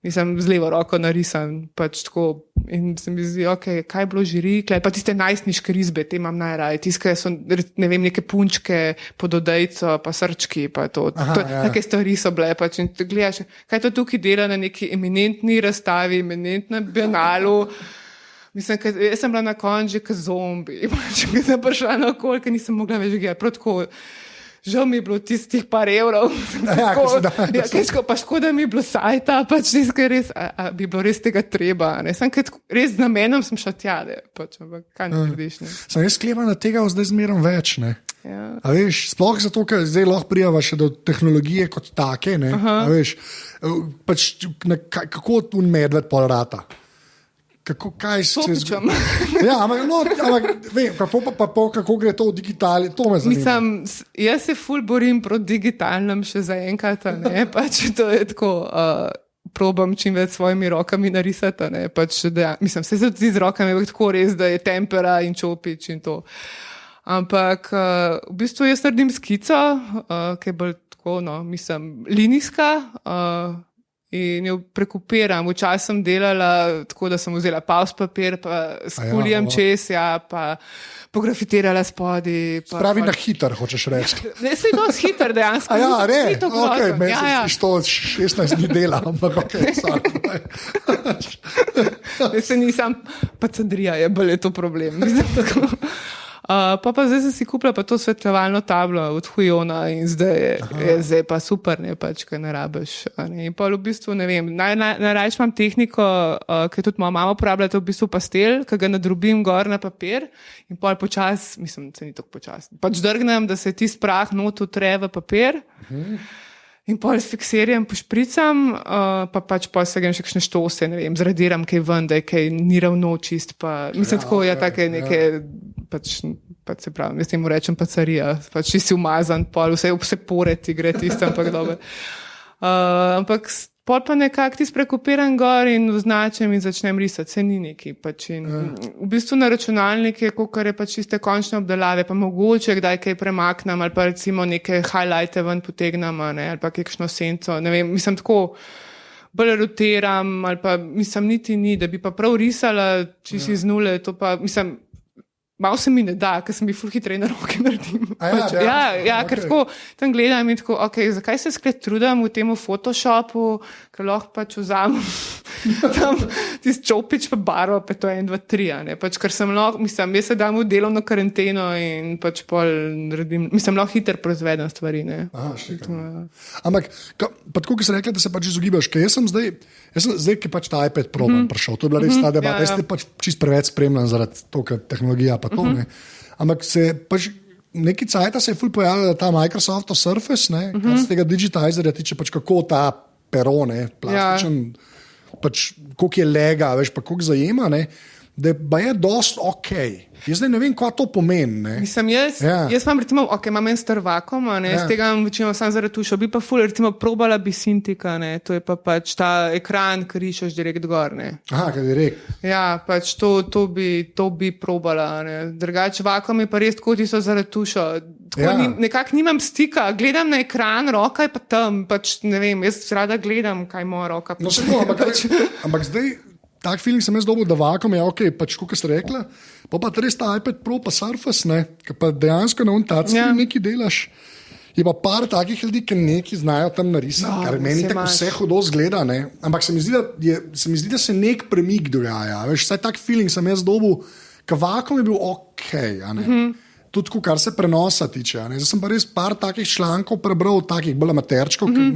mislim, z levo roko narisan, pač tako, in se mi zdi, kaj je bilo žiri, pa tiste najstniške risbe, te imam najraje, tiste so, ne vem, neke punčke pod odejco, pa srčki, pa to, take stvari so bile, pač, in gledaš, kaj to tukaj dela na neki eminentni razstavi, eminentnem Bienalu, mislim, jaz sem bila na koncu že kot zombi, pač, ko sem prišla na okolje, ker nisem mogla več gledati, prav tako, žal mi je bilo tistih par evrov, pa škoda mi je bilo sajta, pač tiskaj res, bi bilo res tega treba, ne, sem res z namenom sem šla tja, pač, kaj ne vidiš, ne. Sem res sklepa na tega zdaj zmerom več, ne. A veš, sploh zato, ker zdaj lahko prijava še do tehnologije kot take, ne, a veš, pač, kako un medved pol rata. Kaj se zgodi? Ampak vem, kako gre to v digitali, to me zanima. Mislim, jaz se ful borim proti digitalnem še zaenkrat, ne, pač to je tako, probam čim več svojimi rokami narisati, ne, pač, mislim, se zdi z rokami, tako res, da je tempera in čopič in to. Ampak v bistvu jaz naredim skico, ki je bolj tako, no, mislim, linijska, in jo prekupiram. Včasih sem delala tako, da sem vzela paus papir, pa s kulijem čez, pa pografitirala spodi. Spravi na hiter, hočeš reči. Ne, se je dosti hiter, dejansko. Meni to 16 dni dela, ampak se nisem, pacandrija je bolj to problem. Pa zdaj sem si kupila pa to svetljevalno tablo od Huyona in zdaj pa super, ne, pač, kaj ne rabiš. Ne. In pa v bistvu, ne vem, najrajši imam tehniko, ki tudi moja mama uporablja, to je v bistvu pastel, ki ga nadrobim gor na papir in pol počas, mislim, se ni tako počas, pač drgnem, da se ti prah not utre v papir. In pol s fikserjem pošpricam, pa pač pol se grem še kakšne štose, ne vem, zradiram kaj ven, da je kaj ni ravno čist, pa mislim tako, take neke, pač se pravi, jaz temu rečem pacarija, pač si umazan, pol vse pore ti gre tisto, ampak dobro. Ampak pol pa nekako ti sprekopiram gor in označem in začnem risati, se ni neki, pač in v bistvu na računalnike, kakor je pač čiste končne obdelave, pa mogoče kdaj kaj premaknem ali pa recimo neke highlighte ven potegnem, ne, ali pa kakšno senco, ne vem, mislim tako, bolj rotiram ali pa mislim niti ni, da bi pa prav risala, če si z nule, to pa mislim, malo se mi ne da, ker sem bi ful hitreje na roke naredim. Ker tako tam gledam in tako, zakaj se skrat trudam v temu Photoshopu, ker lahko pač vzamem tam tist čopič pa barvo, pa to 1, 2, 3, ne, pač ker sem lahko, mislim, jaz se dam v delovno karanteno in pač pol naredim, mislim, lahko hiter proizvedem stvari, ne. Ampak, pa tako, ki si rekla, da se pač izogibaš, ker jaz sem zdaj, ki pač ta iPad Pro prišel, to je bila res ta debata, jaz te pač čist preveč spremljam zaradi toga tehnologija, to, ampak se pač neki cajta se je ful pojavila ta Microsoft Surface, ne, kar se tega digitizerja tiče, pač kako ta pero, ne, plastičen, pač koliko je lega, veš, pa koliko zajema, ne, da je dost okej. Jaz zdaj ne vem, kaj to pomeni, ne. Mislim, jaz imam recimo, imam en star vakuum, ne, z tega imam večino sam za retušo, bi pa ful, recimo, probala bi Cintiqa, ne, to je pa pač ta ekran, ki rišeš direkt gor, ne. Aha, kaj direkt. Ja, pač to bi probala, ne. Drugače vakuum je pa res tako tisto za retušo. Tako nekako nimam stika, gledam na ekran, roka je pa tam, pač ne vem, jaz rada gledam, kaj moja roka počne. Ampak zdaj tak feeling sem jaz dobil, da vakuum je okej, pač kot ste rekla, pa res ta iPad Pro pa Surface, ne, ki pa dejansko na untacki nekaj delaš. Je pa par takih ljudi, ki nekaj znajo tam narisati, kar meni tako vse hudo zgleda, ne. Ampak se mi zdi, da se nek premik dogaja. Veš, vsaj tak feeling sem jaz dobil, ker vakuum je bil okej, a ne. tudi kar se prenosa tiče. Zdaj sem pa res par takih člankov prebral, takih bolj amaterčkov, ki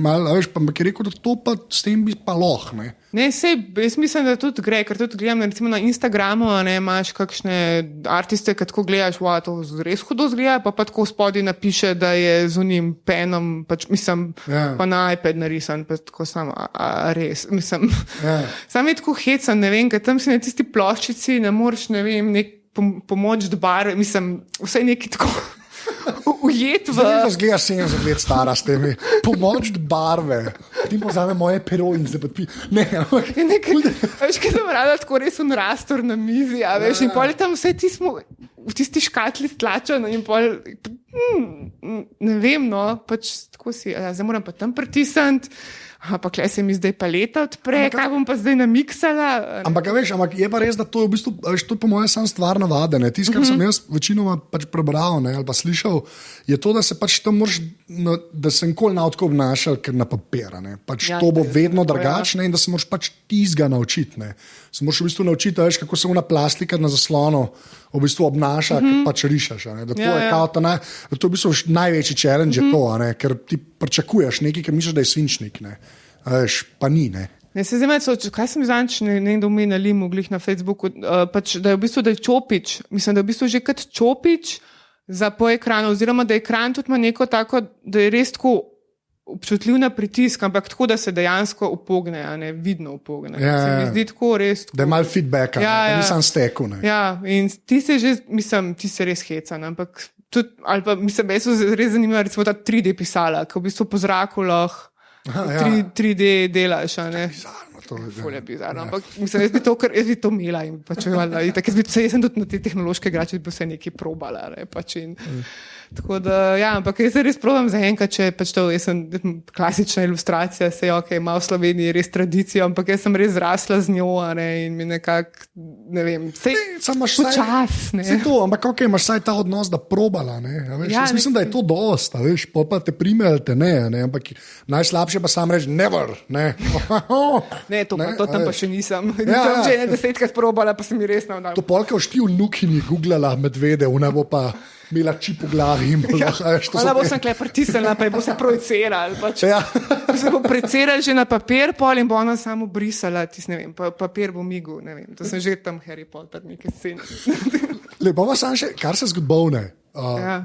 je rekel, da to pa s tem bi pa lahko. Ne, jaz mislim, da tudi gre, ker tudi gledam, recimo na Instagramu, imaš kakšne artiste, ki tako gledaš, to res hudo zgleda, pa tako spodaj napiše, da je z unim penom, pa na iPad narisan, pa tako samo, res, sam je tako hecan, ne vem, ker tam si na tisti ploščici ne moreš, ne vem, pomoč do barve, vse neki tako ujet v... Zdaj, da zgledaš 70 let stara s temi. Pomoč do barve. Ti pozame moje pero in se podpi... Ne, veš, kaj sem rada tako res rastor na mizi, veš, in pol tam vse ti smo v tisti škatli stlačeno in pol... ne vem, pač tako si, zdaj moram pa tam pritisniti, pa kle se mi zdaj paleta odpre, kaj bom pa zdaj namiksala. Ampak je pa res, da to je v bistvu, to je po mojem sam stvar navade. Tisto, kar sem jaz večinoma pač prebral ali pa slišal, je to, da se pač tam moraš, da se nikoli na tako obnašal, ker na papir. Pač to bo vedno drugačne in da se moraš pač tizga naučiti. Se moraš v bistvu naučiti, kako se ona plastika na zaslonu v bistvu obnaša, ker pač rišaš. Da to je kao to je v bistvu največji challenge je to, ker ti pričakuješ nekaj, ker misliš, da je svinčnik. Pa ni, ne. Ne, se zdaj, kaj sem zanč, ne domenili moglih na Facebooku, pač, da je v bistvu, da je Čopič, mislim, da je v bistvu že kot Čopič za po ekranu, oziroma da ekran tudi ima neko tako, da je res tako občutljiv na pritisk, ampak tako, da se dejansko upogne, vidno upogne. Se mi zdi tako res tako. Da je malo feedbacka, da nisem stekel. Ja, in ti se že, ti se res hecan, ampak tudi, ali pa jaz se res zanima, recimo ta 3D pisala, ki v bistvu po zraku lahko 3D delaš, Ful je bizarno, ampak jaz bi to imela in pač, jaz sem tudi na te tehnološke igrače, bi vse nekaj probala, pač in tako da, ampak jaz se res probam za enkrat, če pač to, jaz sem klasična ilustracija, se ima v Sloveniji res tradicijo, ampak jaz sem res zrasla z njo, in mi nekako, ne vem, počas, ne. Se to, ampak imaš saj ta odnos, da probala, jaz mislim, da je to dost, pa te primeljte, ampak najslabše pa sam reči, never, ne. Ne, to tam pa še nisem. Če je 10krat probala, pa se mi res navdala. To polka všti v Nukini googlala medvede, ona bo pa imela čip v glavi in bo lahko. Ona bo sem kle pritisnila, pa je bo se projiciral. Se bo projiciral že na papir, pol in bo ona samo brisala, ne vem, papir bo migu, ne vem. To sem že tam Harry Potter, nekaj scene. Lepo pa sam še, kar se zgodbovne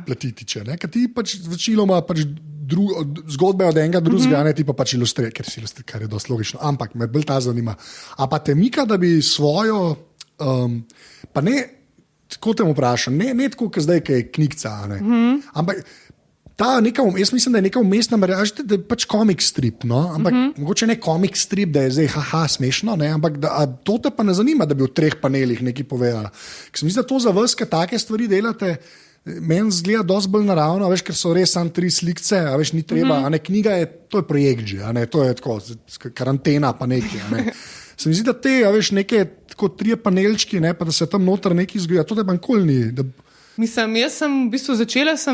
plati tiče, ker ti pač večinoma pač zgodbe od enega drugega, ti pa pač ilustriraš, kar je dosti logično, ampak me bolj ta zanima. A pa te mika, da bi svojo, pa ne, tako te vprašam, ne tako, kot zdaj, ki je knjigca, ampak ta neka, jaz mislim, da je neka umestna mreža, da je pač comic strip, ampak mogoče ne comic strip, da je zdaj smešno, ampak to te pa ne zanima, da bi v 3 panelih nekaj povedala. Ker sem mislim, da to za vas, kaj take stvari delate, meni zgleda dosti bolj naravno, ker so res samo 3 slikce, ni treba, knjiga je, to je projekt že, to je tako, karantena pa nekaj, Se mi zdi, da te, neke tako 3 panelčki, pa da se tam noter nekaj zgleda, to te pa nikoli ni. Mislim, jaz sem v bistvu začela za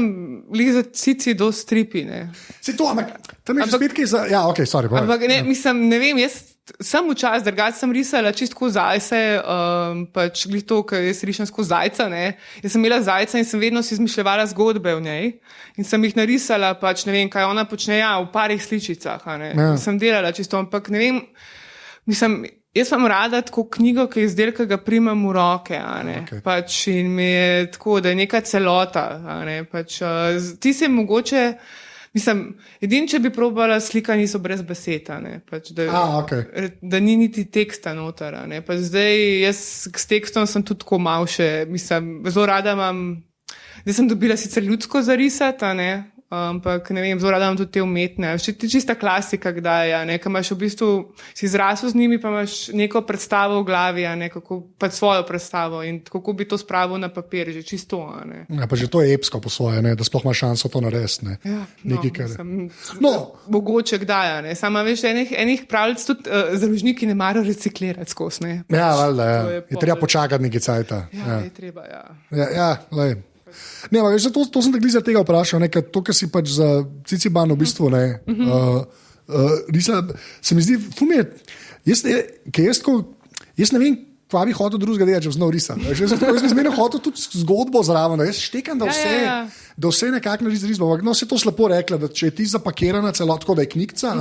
cici do stripi, Se to, ampak tam je že spet kaj za, okej, sorry. Ampak ne vem, jaz sem včasih, drugače sem risala čisto zajce, pač glih to, ker jaz rišem skozi zajca, Jaz sem imela zajca in sem vedno si izmišljevala zgodbe v njej in sem jih narisala, pač ne vem, kaj ona počne, v parih sličicah, Sem delala čisto, ampak ne vem, jaz imam rada tako knjigo, ki je izdelek, ki ga primam v roke, pač in mi je tako, da je neka celota, pač ti se mogoče, edin, če bi probala slika, niso brez beseda, pač, da ni niti teksta noter, pač zdaj jaz s tekstom sem tudi tako mal še, zelo rada imam, zdaj sem dobila sicer ljudsko zarisati, ampak ne vem, zelo rada imam tudi te umetne, čista klasika, kdaj, ker imaš v bistvu, si zrasel z njimi, pa imaš neko predstavo v glavi, kako pač svojo predstavo in kako bi to spravil na papir, že čisto, pa že to je epsko po svoje, da sploh imaš šanso to narediti, mogoče kdaj, sama veš, enih pravljic tudi založniki ne marajo reciklirati skozi, valjda, je treba počakati nekaj cajta. Je treba, lej. Ne, to sem te glede tega vprašal, to, kar si pač za Ciciban v bistvu, se mi zdi, jaz ne vem, kva bi hotel drugega delati, če bi znal risati. Jaz bi zmerno hotel tudi zgodbo zraven, da jaz štekam, da vse nekako naredi z risbo. No, se to slepo rekla, da če je ti zapakirana celot, tako da je knjigca,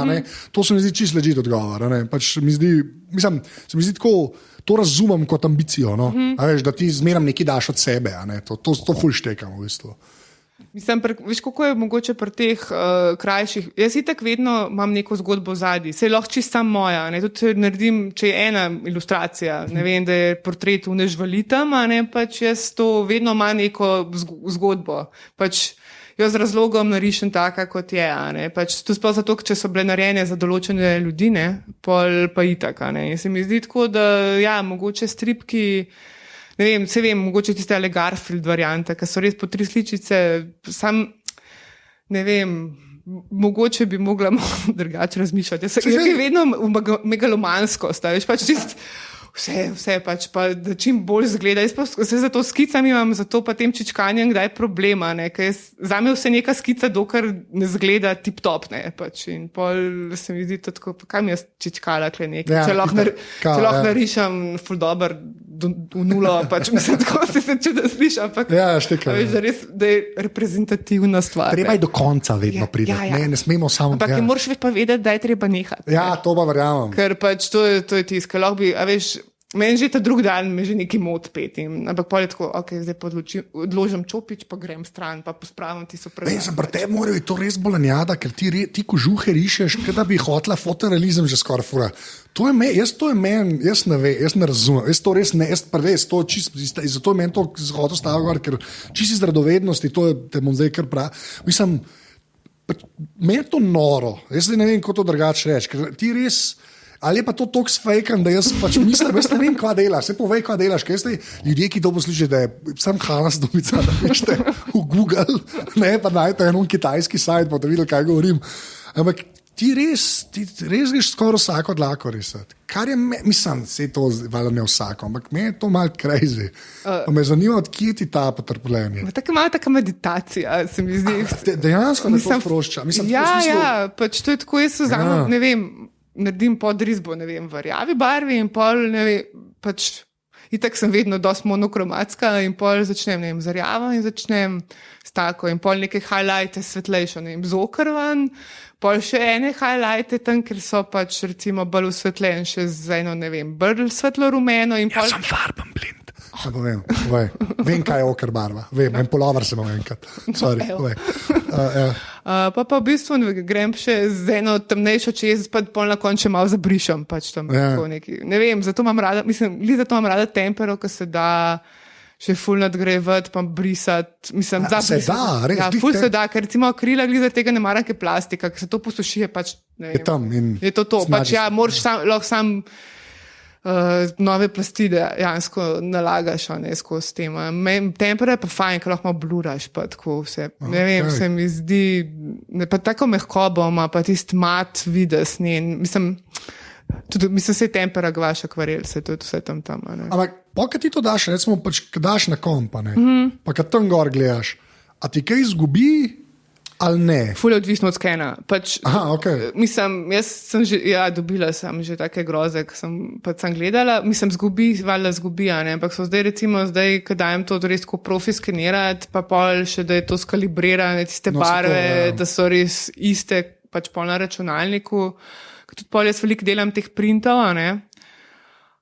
to se mi zdi čisto ležit odgovor. Pač se mi zdi tako, to razumem kot ambicijo, no? Veš, da ti zmeram nekaj daš od sebe, to ful štekam v bistvu. Mislim, veš, kako je mogoče pri teh krajših. Jaz itak vedno imam neko zgodbo zadnji, sej lahko čisto moja. Tudi naredim, če je ena ilustracija, ne vem, da je portret v nežvalitem, pač jaz to vedno imam neko zgodbo. Pač jaz z razlogom narišem taka, kot je. Pač to sploh zato, če so bile narejene za določene ljudi, pol pa itak. In se mi zdi tako, da ja, mogoče stripki. Ne vem, mogoče tiste Ale Garfield variante, ki so res po 3 sličice, ne vem, mogoče bi mogla drugače razmišljati. Jaz je vedno megalomanskost, veš, pač čist vse pač, pa da čim bolj zgleda. Jaz pa vse za to skicam imam, zato pa tem čičkanjem kdaj problema, ker zame vse neka skica, dokler ne zgleda tip-top, pač. In pol se mi zdi tako, kaj mi je čičkala kle nekaj, če lahko narišem ful dober v nulo, pač mislim, tako se čuda sliša, ampak veš, da je reprezentativna stvar. Treba je do konca vedno priti, ne smemo samo. Ampak moraš pa vedeti, da je treba nehati. Ja, to pa verjamem. Ker pač to je tisk, lahko bi, a veš, meni že ta drug dan me že neki mod petim, ampak pol je tako, zdaj pa odložim čopič, pa grem stran, pa pospravim ti so pravi. Pri tebi morajo to res bolanjada, ker ti kožuhe rišeš, da bi hotla fotorealizem že skoraj fura. To je meni, jaz ne ve, jaz ne razumem, jaz to res ne, zato je meni to hotel staviti, ker čisto iz radovednosti, to je, te bom zdaj kar prav, mislim, meni je to noro, jaz ne vem, kako to drugače reči, ker ti res. Ali je pa to toks fejkan, da jaz pač mislim, jaz ne vem, kva delaš, se povej, kva delaš, ker ste ljudje, ki to poslušajo, da je sam Hana Stubica, da pišete v Google, pa najte en kitajski sajt, pa da videl, kaj govorim. Ampak ti res greš skoraj vsako dlako risati. Kar je, mislim, se to valjda ne vsako, ampak me je to malo crazy. Pa me zanima, od kje ti ta potrpljenje. Tako malo taka meditacija, se mi zdi. Dejansko me to sprošča. Ja, pač to je tako, jaz se vzamem, ne vem, naredim podrisbo, ne vem, v rjavi barvi in pol, ne vem, pač itak sem vedno dosti monokromatska in pol začnem, ne vem, z rjavo in začnem s tako in pol neke highlighte svetlejšo, ne vem, z okrvan, pol še ene highlighte tam, ker so pač recimo bolj osvetljen še z eno, ne vem, bolj svetlo rumeno in pol. Jaz sem farben blind. Vem, kaj je okr barva. Vem, en polover sem enkrat. Sorry. Pa v bistvu grem še z eno temnejšo čez, pa pol na koncu malo zabrišem. Pač tam neki. Ne vem, zato imam rada, zato imam rada tempero, ki se da še ful nadgrajevati, pa brisati. Mislim, se da, res. Ja, ful se da, ker recimo akrila glede tega ne maram, ker plastika, ker se to posuši, je pač, ne vem. Je tam in je to. Pač ja, moraš lahko sam nove plasti dejansko nalagaš skozi tem. Tempera je pa fajn, ker lahko bluraš pa tako vse. Ne vem, se mi zdi, pa tako mehkobo ima, pa tisti mat vides njen. Mislim, se je tempera gvaš akvarel, se je tudi vse tam. Ampak, kaj ti to daš, recimo, pač, daš na kompa, pa kad tam gor gledaš, a ti kaj izgubi ali ne? Ful je odvisno od skena. Pač, mislim, jaz sem že, dobila sem že take groze, ki sem gledala, mislim, valjda zgubi, ampak so zdaj recimo, ko dajem to res tako profi skenirati, pa pol še, da je to skalibrirane, tiste barve, da so res iste, pač pol na računalniku, ker tudi pol jaz veliko delam teh printov,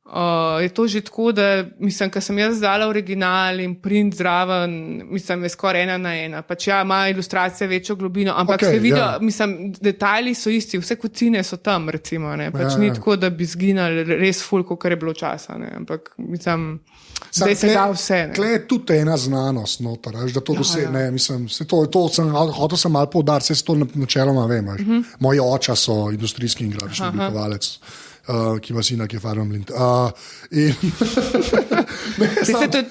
je to že tako, da mislim, ker sem jaz dala original in print zraven, mislim, je skoraj 1:1. Pač ja, ima ilustracija večjo globino, ampak se vidijo, mislim, detajli so isti, vse kocine so tam, recimo, pač ni tako, da bi zginali res ful, kakor je bilo časa, ampak mislim, zdaj se da vse. Tle je tudi ena znanost noter, da to dosegne, mislim, hotel sem malo poudariti, se to načeloma vem, moji oča so industrijski in grafični oblikovalec. Ki ima sina, ki je farben blind. Se to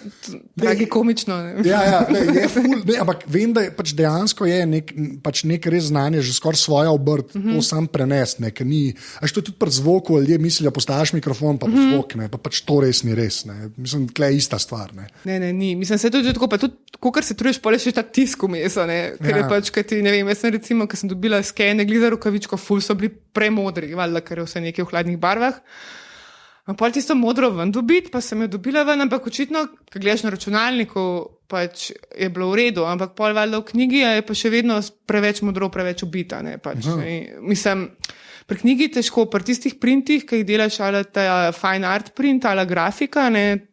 tragikomično. Je ful, ampak vem, da pač dejansko je nek res znanje, že skoraj svoja obrt, to sam prenest, ker ni, až to tudi pred zvoku, ljudje mislijo, postaviš mikrofon, pa zvok, pa pač to res ni res, mislim, tle je ista stvar, Ne, ni, mislim, se je to že tako, pa tudi, kakor se truješ, pole še ta tisk vmes, ker je pač, kaj ti, ne vem, jaz sem recimo, ker sem dobila skene, gliza rokavičko, ful so bili premodri, valjda, ker je vse nekaj v hladnih barvah. Pol tisto modro ven dobiti, pa sem jo dobila ven, ampak očitno, ko gledaš na računalniku, pač je bilo v redu, ampak pol valjda v knjigi je pa še vedno preveč modro, preveč ubita, ne, pač. Mislim, pri knjigi težko, pri tistih printih, ki jih delaš, ali ta fine art print, ali grafika, ne,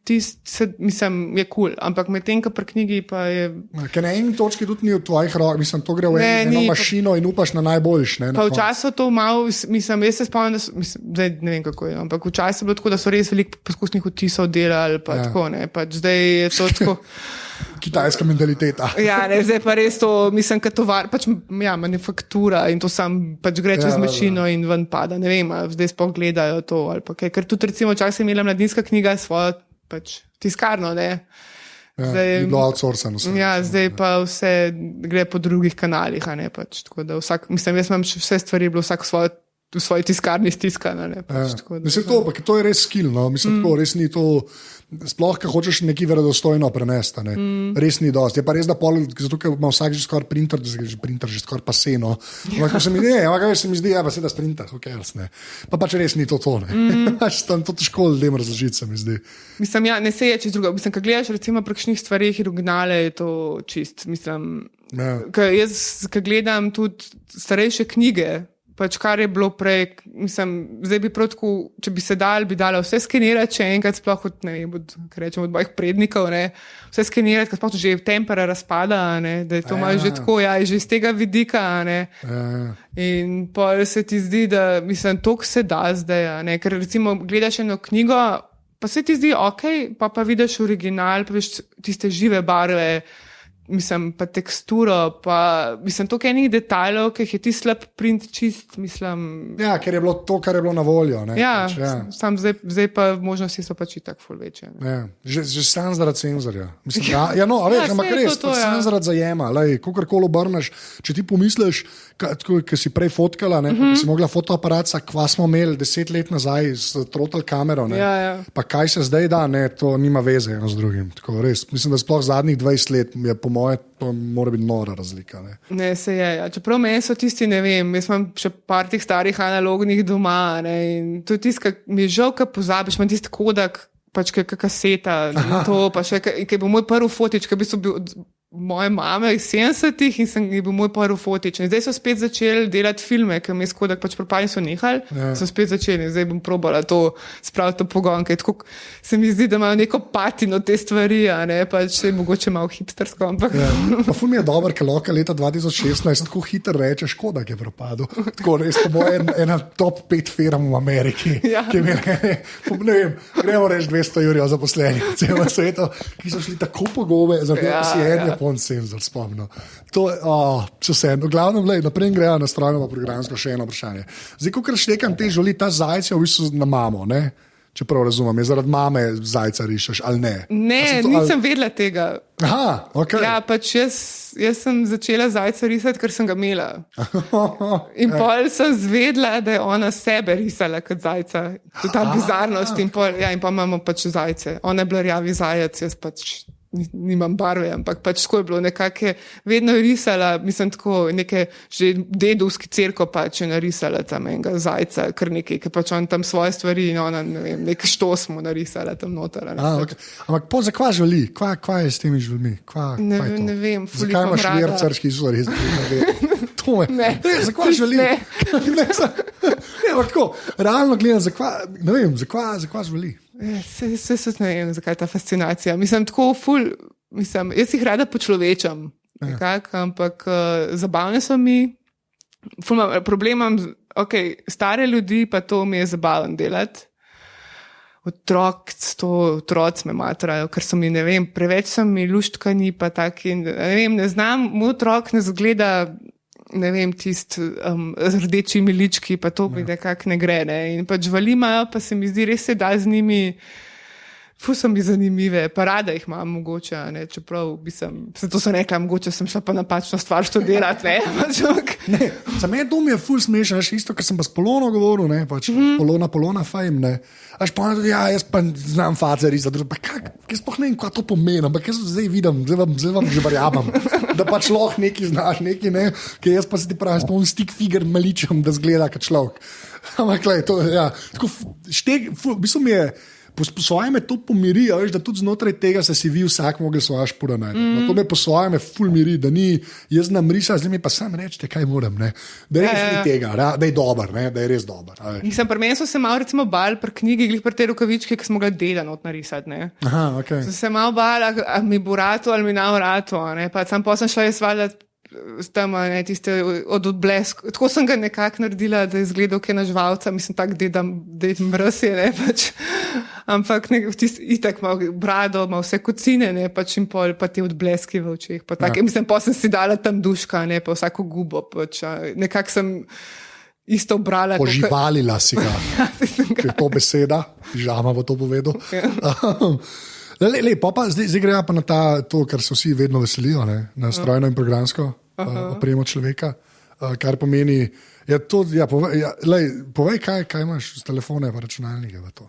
mislim, je cool, ampak medtem, ko pri knjigi pa je... Ker na eni točki tudi ni v tvojih rokah, mislim, to gre v eno mašino in upaš na najboljš, ne. Pa včasih to malo, mislim, jaz se spomnim, zdaj ne vem, kako je, ampak včasih je bilo tako, da so res veliko poskusnih odtisov delali, pa tako, ne, pač zdaj je to tako... Kitajska mentaliteta. Ja, ne, zdaj pa res to, mislim, kot tovar, pač manufaktura in to sam pač gre čez mašino in ven pada, ne vem, zdaj sploh gledajo to ali pa kaj, ker tudi recimo včasih je imela Mladinska knjiga svojo pač tiskarno, ne. Zdaj, je bilo outsourcano. Ja, zdaj pa vse gre po drugih kanalih, a ne, pač, tako da vsak, mislim, jaz imam vse stvari, bilo vsak v svoji tiskarni stiskano, ne, pač, tako da. Mislim, to je res skill, no, mislim, tako, res ni to... Sploh, ko hočeš nekaj verodostojno prenesti, res ni dosti. Je pa res, da zato, ker ima vsak že skoraj printer, že skoraj paseno. Ampak se mi zdi, pa se da sprinter, ne. Pa pač res ni to, ne. To težko ljudem razložiti, se mi zdi. Mislim, ja, ne se je čez drugo. Mislim, ko gledaš recimo prakšnih stvarih originale, je to čist, mislim. Jaz, ko gledam tudi starejše knjige, pač kar je bilo prej, mislim, zdaj bi prav tako, če bi se bi dala vse skenirati, če enkrat sploh od, ne vem, od mojih prednikov, ne, vse skenirati, ker sploh že tempera razpada, ne, da je to malo že tako, ja, že iz tega vidika, ne. In pol se ti zdi, da, mislim, toliko se da zdaj, ne, ker recimo gledaš eno knjigo, pa se ti zdi okej, pa vidiš original, pa vidiš tiste žive barve, mislim, pa teksturo, pa mislim, toliko enih detajlov, ki je ti slab print čist, mislim... Ja, ker je bilo to, kar je bilo na voljo, ne? Ja, sam zdaj pa možnosti so pač itak ful večje. Ja, že sam zaradi cenzorja. Mislim, ja, no, a veš, ampak res, sam zaradi zajema, lej, kogarkoli obrneš, če ti pomisliš, ki si prej fotkala, ne, ki si mogla fotoaparat, kva smo imeli 10 let nazaj s throttle kamero, ne, pa kaj se zdaj da, ne, to nima veze eno z drugim, tako res. Mislim, da sploh zadnjih 20 let je po moje, to mora biti nora razlika. Ne, se je, ja. Čeprav meni so tisti, ne vem, jaz imam še par tih starih analognih doma, ne, in to je tisto, mi je žal, kaj pozabiš, imam tisti Kodak, pač kaj kaseta, to, pa še, kaj bo moj prvi fotič, kaj bi so bil moje mame iz 70-ih in je bil moj prvi fotič. In zdaj so spet začeli delati filme, ker mi je Kodak pač propali so nehali, so spet začeli in zdaj bom probala to spraviti v pogon, ker tako se mi zdi, da imajo neko patino te stvari, a ne, pač se je mogoče malo hipstersko, ampak... Pa ful mi je dober, ker loka leta 2016 tako hitro rečeš, Kodak je propadel. Tako res, to bo ena top 5 firm v Ameriki, ki mi ne vem, gremo reči 200 jurjev zaposleni v celem svetu, ki so šli tako pogobe, zato si en Japon senzor spomnil. To je, če se eno, glavno, naprej grejo na strojno pa programsko še eno vprašanje. Zdaj, ko štekam te žoli, ta zajec je v bistvu na mamo, ne? Če prav razumem, je zaradi mame zajca rišeš, ali ne? Ne, nisem vedela tega. Aha, ok. Ja, pač jaz sem začela zajca risati, ker sem ga imela. In pol sem zvedla, da je ona sebe risala kot zajca. To je ta bizarnost in pol imamo pač zajce. Ona je bila rjavi zajec, jaz pač nimam barve, ampak pač tako je bilo nekako, vedno je risala, mislim tako, neke že dedovski cerko pač je narisala tam enega zajca, kar nekaj, ker pač on tam svoje stvari in ona, ne vem, nekaj što smo narisala tam noter. Okay. Ampak zakva želi? Kva je s temi želmi? Ne vem, zakaj imaš vir crški izvor? To je. Ne. Zakva želi? Ne, tako, realno gledam, ne vem, zakva želi? Se ne vem, zakaj je ta fascinacija. Mislim, tako ful, mislim, jaz jih rada počlovečam, ampak zabavne so mi, ful imam, problem imam, stare ljudi, pa to mi je zabaven delati. Otroci me matrajo, ker so mi, ne vem, preveč so mi luštkani, pa taki, ne vem, ne znam, moj otrok ne zgleda, ne vem, tist rdeči milički, pa to mi nekako ne gre, ne. In pač živali imajo, pa se mi zdi, res se da z njimi, so mi zanimive, pa rada jih imam mogoče, ne, čeprav to so rekla, mogoče sem šla pa napačno stvar študirati, ne. Ne, za me dom je ful smešen, isto, ker sem pa s Polono govoril, ne, pač Polona fajn, ne. Až pa jaz pa znam face risati, pa jaz pa ne vem, kaj to pomeni, ampak jaz zdaj vidim, zdaj vam že verjamem, da pač lahko nekaj znaš, nekaj, ne, ker jaz pa se ti pravim, spomnim stick figure maličem, da zgleda kot človek. Ampak, glej, to, ja, tako, v bistvu mi je, po svoje me to pomiri, veš, da tudi znotraj tega si vi vsak mogel svoja špura najti. No, to me po svoje me ful miri, da ni, jaz znam risati, zdaj mi pa sam rečete, kaj moram, ne? Da je res ni tega, da je dober, ne? Da je res dober. Mislim, pri meni so se malo recimo bal pri knjigi, glih pri te rokavičke, ki smo ga dela not narisati, ne. Aha, ok. So se malo bal, a mi bo rato ali mi ne bo rato, ne. Pa sam posem šla jaz valjda tam, ne, tiste od odblesk. Tako sem ga nekako naredila, da je izgledal kaj na žvalca, mislim tak, da je mraz je, ne, pač. Ampak itak ima brado, ima vse kocine, ne, pač in pol, pa te odbleski v očeh, pa tak. Mislim, posem si dala tam duška, ne, pa vsako gubo, pač. Nekako sem isto obrala. Poživalila si ga. Ker je to beseda, pižama bo to povedal. Pa zdaj greva pa na to, kar se vsi vedno veselijo, ne? Na strojno in programsko opremo človeka, kar pomeni, povej, kaj imaš z telefone pa računalnike v to?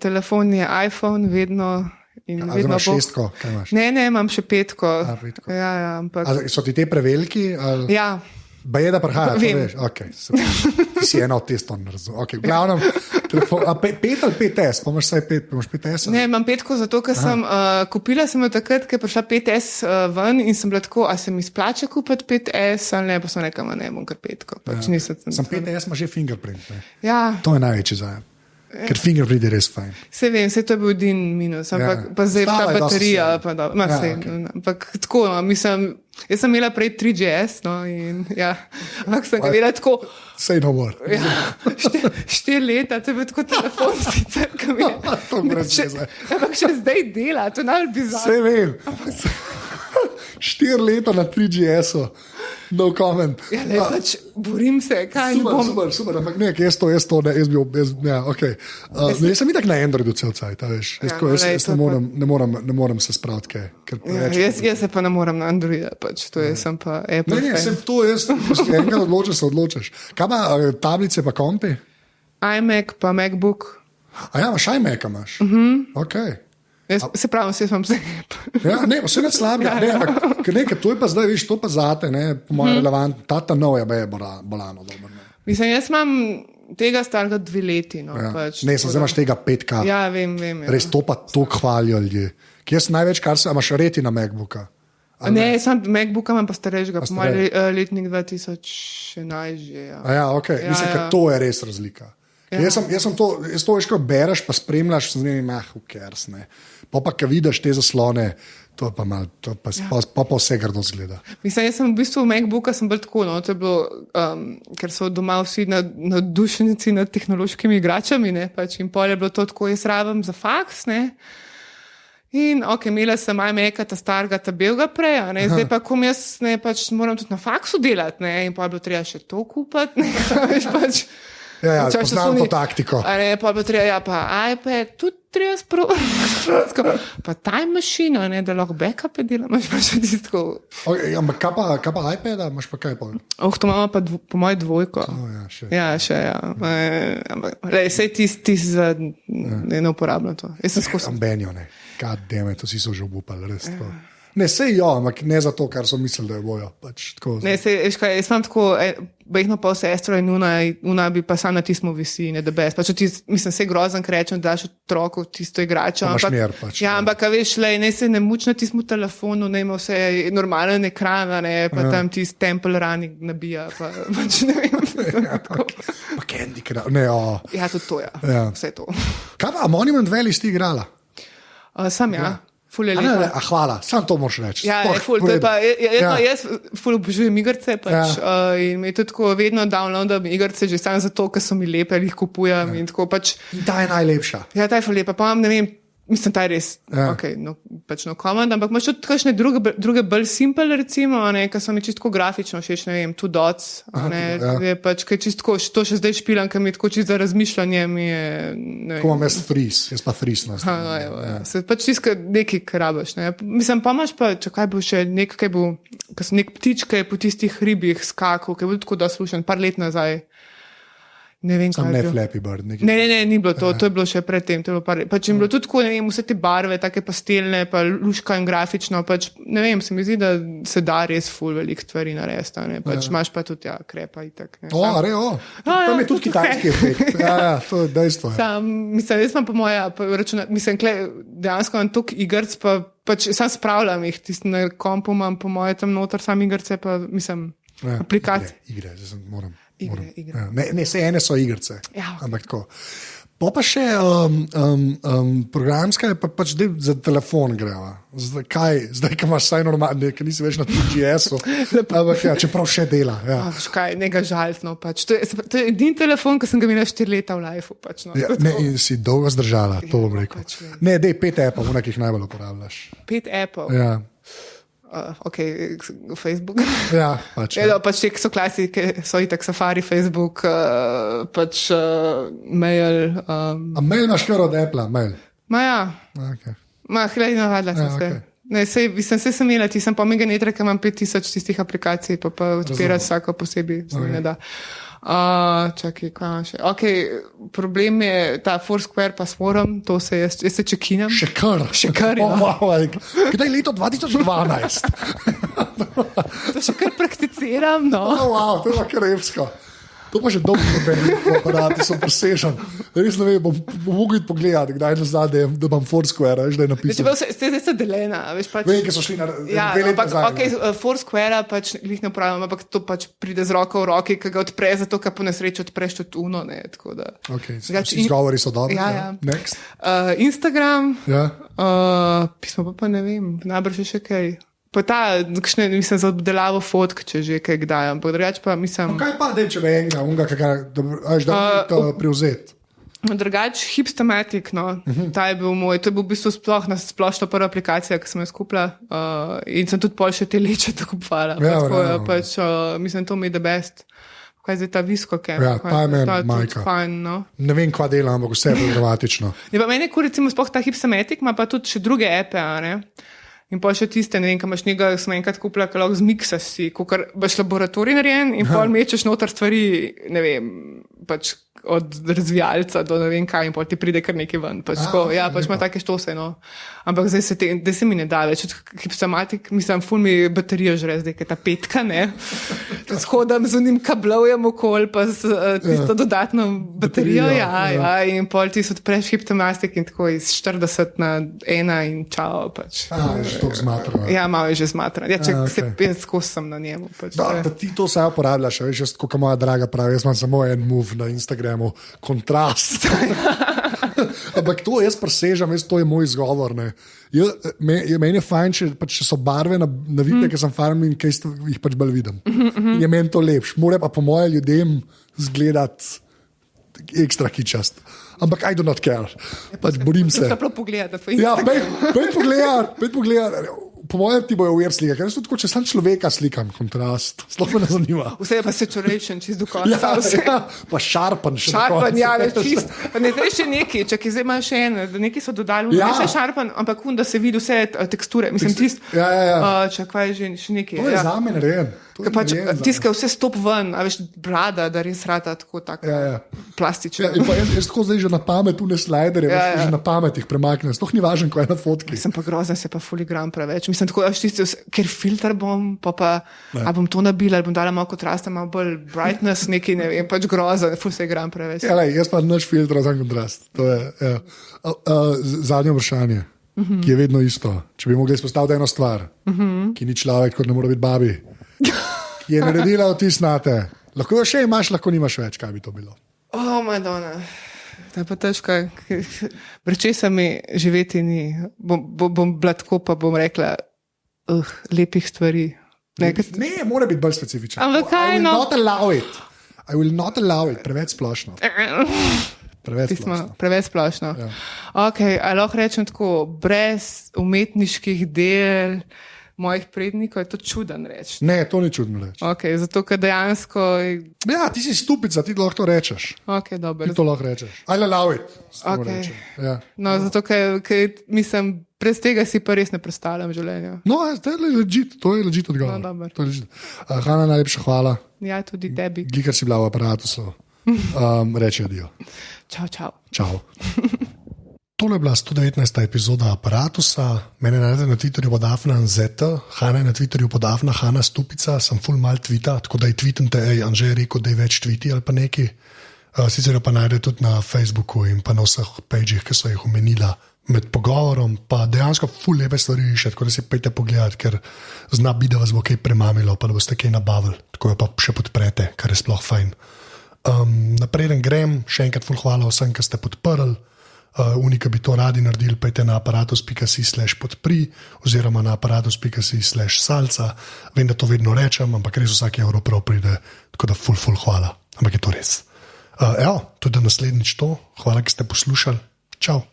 Telefon je iPhone vedno in vedno bo. Šestko, kaj imaš? Ne, imam še petko. Petko. Ja, ampak. So ti te preveliki? Ali? Ja. Ba je, da prihaja, to veš. Okay, ti si eno od testov narazumel. Okay, glavnem, telefon, 5 ali 5S, pa imaš vsaj 5, pa imaš 5S? Ne, imam petko zato, ker sem kupila sem jo takrat, ker je prišla 5S ven in sem bila tako, a se mi splača kupiti 5S ali ne, pa sem rekla, ne, bom kar petko. Pač sem 5S, ima že fingerprint. Ne? Ja. To je največji zajem. Ker fingerprint je res fajn. Se vem, se to je bil din minus, ampak pa zdaj ta baterija, pa da, okay. Ampak tako, no, mislim, jaz sem imela prej 3GS, no, in ja, ampak sem ga imela tako. Say no more. Ja, 4 leta, to je bil tako telefon sicer, kam je. To brez veze. Ampak še zdaj dela, to je najbolj bizarno. Se vem. 4 leta na 3GS-u. No comment. Ja, ne, pač borim se, kaj ne bom. Super, ampak ne, jaz sem itak na Androidu cel cajt, veš. Jaz ne moram se spraviti kaj. Jaz se pa ne moram na Androida, pač, to je sem pa Apple. Ne, sem to, jaz enkrat odločiš. Kaj pa tablice pa kompi? iMac pa MacBook. A ja, imaš iMac-a imaš? Okej. Se pravi, vse vam se. Ja, ne, vse ne slabega. Ne, to je pa zdaj, viš, to pa zate, ne, po mojem relevantno. Tata nov je bolano dobro. Ne. Mislim, jaz imam tega starega 2 leti. No, ja. Pač, ne, zdaj imaš tega 5K. Ja, vem. Ja. Res to pa to hvalijo ljudje. Kje si največ, kar se, imaš reti na MacBooka? Ne, sam MacBooka imam pa starejšega, po mojem letnik 2011 že. Ja, ja ok, ja, mislim, ker to je res razlika. Ja. Jaz to veš, ko bereš, pa spremljaš, z njimi, who cares, ne. Pa vidiš te zaslone, to pa malo, pa vse grdo zgleda. Mislim, jaz sem v bistvu MacBooka sem bolj tako, no, to je bilo, ker so doma vsi navdušenici nad tehnološkimi igračami, ne, pač in pol je bilo to tako, jaz rabim za faks, ne. In ok, imela sem iMac-a, ta starega, ta belega prej, ne, zdaj pa kom jaz, ne, pač moram tudi na faksu delati, ne, in pa je bilo treba še to kupiti, ne, veš, pač. Ja, poznam to taktiko. Ne, pa treba, ja, pa iPad, tudi treba sproti. Pa time machine, ne, da lahko backup-e delam, imaš pa še tisto. Okay, ampak kaj pa iPad-a, imaš pa kaj pa? To imamo pa po moje 2. Ja, še. Ja, še, ja. Ampak, sej ti za ne uporabljam to. Jaz sem skozi. Ambenjo, ne. God damn it, to si so že obupali, res to. Ne, sej jo, ampak ne za to, kar so mislili, da je bojo. Pač, ne, sej, jaz imam tako, bejhno pol sestro in una bi pa sam na tismo visi, ne da bez. Pač, mislim, se grozen, ker rečem, da daš otroku tisto igračo. Ampak, pač, ja, ampak, veš, ne se ne muč na tismo telefonu, ne ima vse normalen ekran, ne, pa tam tisti Temple Running nabija, pač ne vem. Pa Candy Crush, ne, Ja, tudi to, ja. Vse to. Kaj pa, Monument Valley si igrala? Sam, ja. Hvala, samo to moraš reči. Ja, jaz ful obožujem igrice pač, in mi je tudi tako vedno downloadam igrice, že samo zato, ker so mi lepe, jih kupujem in tako pač. Ta je najlepša. Ja, ta je ful lepa, pa imam, ne vem, mislim, ta je res, ok, no, pač no comment, ampak imaš tudi kakšne druge bolj simple, recimo, ne, ker so mi čisto grafično všeč, ne vem, Two Dots, je pač, kaj čisto, to še zdaj špilam, ker mi je tako čisto za razmišljanje mi je, ne vem. Ko imam jaz pa fris nas. Se pač tiska nekaj, kar rabaš, ne. Mislim, pa imaš pa, čakaj bo še nekaj, ker so nek ptič, ki je po tistih hribih skakal, ki je bil tako da slušen, par let nazaj. Ne vem, Sam kaj ne je bilo. Flappy Bird. Ne, ni bilo to je bilo še predtem. Pač jim bilo tudi tako, ne vem, vse te barve, take pastelne, pa luška in grafično, pač, ne vem, se mi zdi, da se da res ful velik stvari narediti, ne, pač imaš pa tudi, krepa itak, ne. Tam je tudi kitajski efekt. Ja, to je dejstvo. Mislim, jaz imam po moja, dejansko imam toliko igrc, pa pač sam spravljam jih, tisti na kompu imam po moje tam noter, sam igrce, pa mislim, aplikacije. Igre, zdaj sem moram. Igre. Ja, ne, vse ene so igrice. Ja. Ampak tako. Pa še programska je pač za telefon greva. Zdaj, ko imaš vsaj normalno, ker nisi več na TGS-u. Ampak ja, čeprav še dela. Ja. Kaj, nekaj žaltno. Pač. To je edini telefon, ki sem ga imela 4 leta v lifeu. Pač, no. Ja, ne, in si dolgo zdržala, to bom rekel. Pač, ne, dej 5 appov, ki jih najbolj uporabljaš. 5 appov? Ja. Ok, Facebook. Ja, pač. Pač te, ki so klasike, so itak Safari, Facebook, pač mail. A mail imaš kar od Apple, mail? Ja. Okay. Hlej, navadila sem se. Okay. Ne, se sem imela, sem pa mega netra, ker imam 5000 tistih aplikacij, pa odpirati vsako posebej, se mi ne da. Čakaj, kaj imam še? Ok, problem je ta Foursquare pa s forum, to se jaz se čekinam. Še kar, ja. Kdaj je leto 2012? To še kar prakticiram, no. To je kar evsko. To pa že dolgo ne aparati so presežen. Res ne vem, bom mogel pogledati, kdaj nazaj, da imam Foursquare, veš, da je napisano. Zdaj so delena, veš pač. Vem, ki so šli na 2 leta nazaj. Ok, Foursquare pač jih ne upravljam, ampak to pač pride z roko v roki, ki ga odpre, zato ker po nesreči odpreš tudi uno, ne, tako da. Ok, izgovori so dobri. Ja. Next. Instagram. Ja. Pismo pa ne vem, najbrž še kaj. Pa mislim, za obdelavo fotk, če že kaj kdaj, ampak drugače pa mislim... Kaj pa, če bi enega, da bi to prevzeti? Drugače, Hipstamatic, no, ta je bil moj, to je bil v bistvu sploh na splošno prva aplikacija, ki sem jo skupila in sem tudi pol še te leče tako kupovala. Pač, mislim, to mi je the best. Kaj je zdaj ta Visco Camp? Ja, ta je meni majka. Fajn, no. Ne vem, kva dela, ampak vse je dramatično. Meni je recimo sploh ta Hipstamatic, ima pa tudi še druge epe, ne? In pa še tiste, ne vem, kaj imaš njega, sem enkrat kupila, kaj lahko zmiksaš si, kakor boš laboratorij narejen in pol mečeš noter stvari, ne vem, pač od razvijalca do ne vem kaj in pol ti pride kar nekaj ven. Pač ima take štose, no. Ampak zdaj se mi ne da več. Hipstamatic, mislim, ful mi baterijo žre, zdaj, kaj ta 5, ne. Shodam z unim kablovjem okol, pa s tisto dodatno baterijo, ja, in pol ti se odpreš Hipstamatic in tako iz 40 na 1 in čao, pač. To zmatrano. Ja, malo je že zmatrano. Ja, če se 5 skos sem na njemu. Pač, da ti to vse uporabljaš, veš, jaz, kot moja draga pravi, jaz imam samo en move na Instagramu, kontrast. Ampak to jaz presežem, to je moj izgovor. Meni je fajn, če so barve na videu, ker sem farm in kaj jih pač bolj vidim. Je meni to lepš. More pa po moje ljudem zgledati ekstra kičast. Ampak I do not care. Pač borim se. Sploh pogledati. Ja, pet pogledati. Po mojem ti bojo uver slike, ker jaz tudi, če sam človeka slikam, kontrast, sploh me ne zanima. Vse je pa saturation, čist do konca. Ja, pa šarpan še do konca. Šarpan, ja, čist. Pa ne zdaj še neki, čakaj, zdaj imaš še ene, da neki so dodali, ne še šarpan, ampak da se vidi vse teksture, mislim, tist. Ja. Čakaj, že neki. To je zame narejen. Pač tiska vse stop ven, a veš, brada, da res rata tako plastično. Ja, jaz tako zdaj že na pamet une sliderje, že na pamet jih premaknem, sploh ni važno, ko je na fotki. Sem pa grozen, se pa foligram preveč. Mislim, tako, ker filter bom, a bom to nabila, ali bom dala malo kontrast, malo bolj brightness, neki, ne vem, pač grozen, ful se igram preveč. Ja, jaz pa naš filter za kontrast. To je, zadnje vprašanje, ki je vedno isto. Če bi mogli izpostaviti eno stvar, ki ni človek, kot ne mora biti babi, ki je naredila vtis nate. Lahko jo še imaš, lahko nimaš več, kaj bi to bilo. Madonna. To je pa težko. Prečesa mi živeti ni. Bom bila tako, pa bom rekla lepih stvari. Ne, mora biti bolj specifičen. Ampak kaj, no? I will not allow it. Preveč splošno. Preveč splošno. Ja. Ok, ali lahko rečem tako, brez umetniških del mojih prednikov je to čuden reči. Ne, to ni čudno reči. Ok, zato, ker dejansko... Ja, ti si stupica, ti lahko to rečeš. Ok, dobro. Ti to lahko rečeš. I'll allow it. Ok. Ja. No, zato, ker mislim, brez tega si pa res ne predstavljam življenja. No, to je legit odgovor. No, dobro. Hanna, najlepša hvala. Ja, tudi tebi. Glikar si bila v aparatusu. Reči adijo. Čau, čau. Čau. Tole je bila 119. epizoda Aparatusa. Mene najdete na Twitterju pod @afna_nz, Hana je na Twitterju pod @Hana Stupica, sem full mal tvita, tako da je tweetnite, Anže je rekel, da je več tviti ali pa neki. Sicer pa najdete tudi na Facebooku in pa na vseh pageh, ki so jih omenila med pogovorom, pa dejansko full lepe stvari riše, tako da si pejte pogledat, ker zna biti, da vas bo kaj premamilo, pa da boste kaj nabavili, tako da pa še podprete, kar je sploh fajn. Napreden grem, še enkrat full hvala vsem, ki ste podprli. Unika bi to radi naredili, pejte na aparatus.si/podpri oziroma na aparatus.si/salca. Vem, da to vedno rečem, ampak res vsak evro prav pride, tako da full hvala, ampak je to res. Evo, tudi naslednjič to. Hvala, ki ste poslušali. Čau.